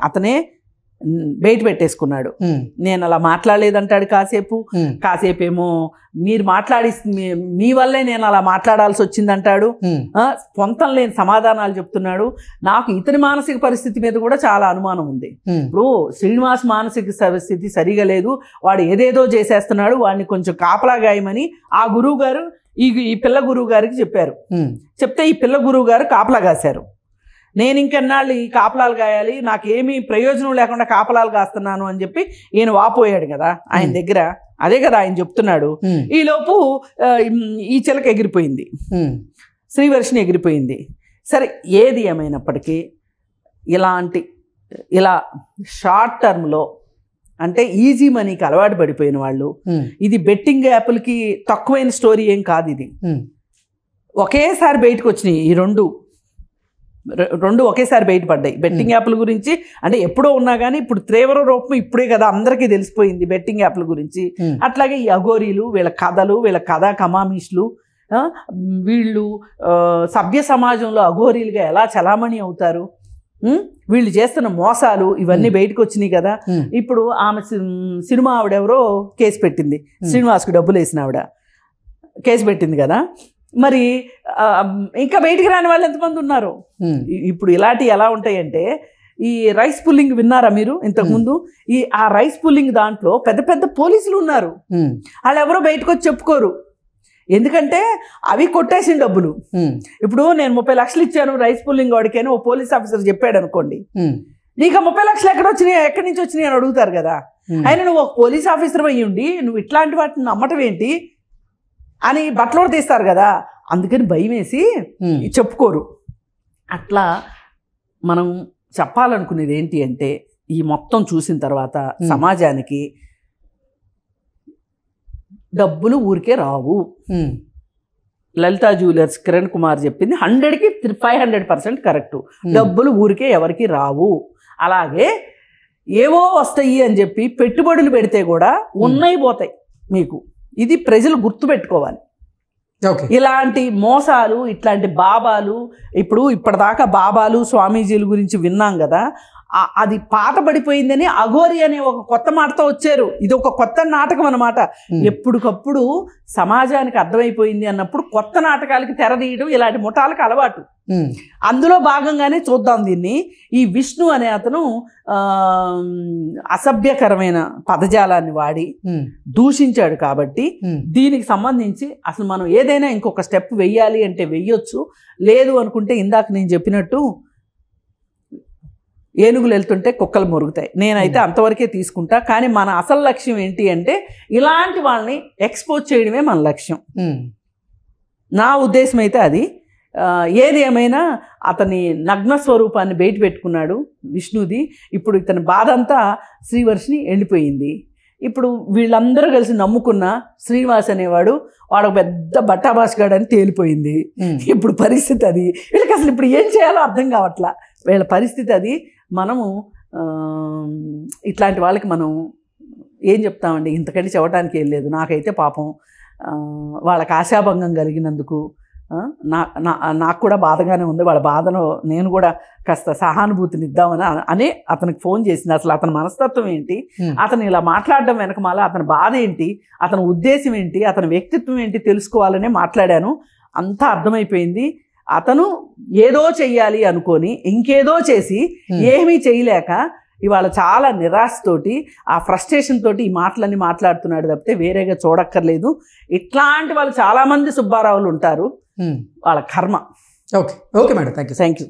అతనే బయట పెట్టేసుకున్నాడు. నేను అలా మాట్లాడలేదంటాడు కాసేపు ఏమో మీరు మీ వల్లే నేను అలా మాట్లాడాల్సి వచ్చిందంటాడు. పొంతం లేని సమాధానాలు చెప్తున్నాడు. నాకు ఇతని మానసిక పరిస్థితి మీద కూడా చాలా అనుమానం ఉంది. ఇప్పుడు శ్రీనివాస్ మానసిక పరిస్థితి సరిగా లేదు, వాడు ఏదేదో చేసేస్తున్నాడు, వాడిని కొంచెం కాపలా గాయమని ఆ గురువు గారు ఈ పిల్ల గురువు గారికి చెప్పారు. చెప్తే ఈ పిల్ల గురువు గారు కాపలా కాశారు. నేను ఇంకెన్నాళ్ళు ఈ కాపలాలు కాయాలి, నాకేమీ ప్రయోజనం లేకుండా కాపలాలు కాస్తున్నాను అని చెప్పి ఈయన వాపోయాడు కదా ఆయన దగ్గర. అదే కదా ఆయన చెప్తున్నాడు. ఈలోపు ఈ చిలక ఎగిరిపోయింది, శ్రీవర్షిని ఎగిరిపోయింది. సరే ఏది ఏమైనప్పటికీ ఇలా షార్ట్ టర్మ్లో అంటే ఈజీ మనీకి అలవాటు పడిపోయిన వాళ్ళు, ఇది బెట్టింగ్ యాప్లకి తక్కువైన స్టోరీ ఏం కాదు. ఇది ఒకేసారి బయటకు వచ్చినాయి. ఈ రెండు ఒకేసారి బయటపడ్డాయి. బెట్టింగ్ యాప్ల గురించి అంటే ఎప్పుడో ఉన్నా కానీ ఇప్పుడు తీవ్ర రూపం ఇప్పుడే కదా అందరికీ తెలిసిపోయింది బెట్టింగ్ యాప్ల గురించి. అట్లాగే ఈ అఘోరీలు, వీళ్ళ కథలు, వీళ్ళ కథా కమామిష్లు, వీళ్ళు సభ్య సమాజంలో అఘోరీలుగా ఎలా చలామణి అవుతారు, వీళ్ళు చేస్తున్న మోసాలు ఇవన్నీ బయటకు వచ్చినాయి కదా. ఇప్పుడు ఆమె సినిమా ఆవిడెవరో కేసు పెట్టింది, శ్రీనివాస్కి డబ్బులు వేసిన ఆవిడ కేసు పెట్టింది కదా. మరి ఇంకా బయటికి రాని వాళ్ళు ఎంతమంది ఉన్నారు? ఇప్పుడు ఇలాంటివి ఎలా ఉంటాయంటే, ఈ రైస్ పుల్లింగ్ విన్నారా మీరు ఇంతకుముందు? ఆ రైస్ పుల్లింగ్ దాంట్లో పెద్ద పెద్ద పోలీసులు ఉన్నారు. వాళ్ళు ఎవరో బయటకు వచ్చి చెప్పుకోరు, ఎందుకంటే అవి కొట్టేసిన డబ్బులు. ఇప్పుడు నేను 30 లక్షలు ఇచ్చాను రైస్ పుల్లింగ్ వాడికి అని ఓ పోలీస్ ఆఫీసర్ చెప్పాడు అనుకోండి, నీకు 30 లక్షలు ఎక్కడి నుంచి వచ్చినాయి అని అడుగుతారు కదా. అయినా నువ్వు ఒక పోలీస్ ఆఫీసర్ అయ్యి ఉండి నువ్వు ఇట్లాంటి వాటిని నమ్మటం ఏంటి అని బట్టలోడు తీస్తారు కదా. అందుకని భయం వేసి చెప్పుకోరు. అట్లా మనం చెప్పాలనుకునేది ఏంటి అంటే, ఈ మొత్తం చూసిన తర్వాత సమాజానికి డబ్బులు ఊరికే రావు. లలితా జ్యువెలర్స్ కిరణ్ కుమార్ చెప్పింది 100కి 500% కరెక్ట్. డబ్బులు ఊరికే ఎవరికి రావు. అలాగే ఏవో వస్తాయి అని చెప్పి పెట్టుబడులు పెడితే కూడా ఉన్నాయి పోతాయి మీకు. ఇది ప్రజలు గుర్తుపెట్టుకోవాలి. ఇలాంటి మోసాలు, ఇట్లాంటి బాబాలు, ఇప్పటిదాకా బాబాలు స్వామీజీల గురించి విన్నాం కదా, అది పాత పడిపోయిందని అఘోరి అనే ఒక కొత్త మాటతో వచ్చారు. ఇది ఒక కొత్త నాటకం అన్నమాట. ఎప్పటికప్పుడు సమాజానికి అర్థమైపోయింది అన్నప్పుడు కొత్త నాటకాలకి తెరదీయడం ఇలాంటి ముఠాలకు అలవాటు. అందులో భాగంగానే చూద్దాం దీన్ని. ఈ విష్ణు అనే అతను అసభ్యకరమైన పదజాలాన్ని వాడి దూషించాడు కాబట్టి దీనికి సంబంధించి అసలు మనం ఏదైనా ఇంకొక స్టెప్ వెయ్యాలి అంటే వెయ్యొచ్చు. లేదు అనుకుంటే ఇందాక నేను చెప్పినట్టు ఏనుగులు వెళ్తుంటే కుక్కలు మురుగుతాయి. నేనైతే అంతవరకే తీసుకుంటా. కానీ మన అసలు లక్ష్యం ఏంటి అంటే ఇలాంటి వాళ్ళని ఎక్స్పోజ్ చేయడమే మన లక్ష్యం. నా ఉద్దేశం అయితే అది. ఏది ఏమైనా అతని నగ్న స్వరూపాన్ని బయట పెట్టుకున్నాడు విష్ణుది. ఇప్పుడు ఇతని బాధ అంతా శ్రీవర్షిని వెళ్ళిపోయింది. ఇప్పుడు వీళ్ళందరూ కలిసి నమ్ముకున్న శ్రీనివాస్ అనేవాడు వాడు పెద్ద బట్టాబాస్గాడు అని తేలిపోయింది. ఇప్పుడు పరిస్థితి అది. వీళ్ళకి అసలు ఇప్పుడు ఏం చేయాలో అర్థం కావట్లా. వీళ్ళ పరిస్థితి అది. మనము ఇట్లాంటి వాళ్ళకి మనం ఏం చెప్తామండి? ఇంతకంటే చెప్పడానికి ఏం లేదు. నాకైతే పాపం వాళ్ళకి ఆశాభంగం కలిగినందుకు నాకు కూడా బాధగానే ఉంది. వాళ్ళ బాధలో నేను కూడా కాస్త సహానుభూతిని ఇద్దామని అతనికి ఫోన్ చేసింది. అసలు అతని మనస్తత్వం ఏంటి, అతను ఇలా మాట్లాడడం వెనకమాల అతని బాధ ఏంటి, అతని ఉద్దేశం ఏంటి, అతని వ్యక్తిత్వం ఏంటి తెలుసుకోవాలనే మాట్లాడాను. అంతా అర్థమైపోయింది. అతను ఏదో చెయ్యాలి అనుకొని ఇంకేదో చేసి ఏమీ చేయలేక ఇవాళ చాలా నిరాశతోటి ఆ ఫ్రస్ట్రేషన్ తోటి ఈ మాటలన్నీ మాట్లాడుతున్నాడు తప్పితే వేరేగా చూడక్కర్లేదు. ఇట్లాంటి వాళ్ళు చాలామంది సుబ్బారావులు ఉంటారు, వాళ్ళ కర్మ. Okay okay madam, thank you.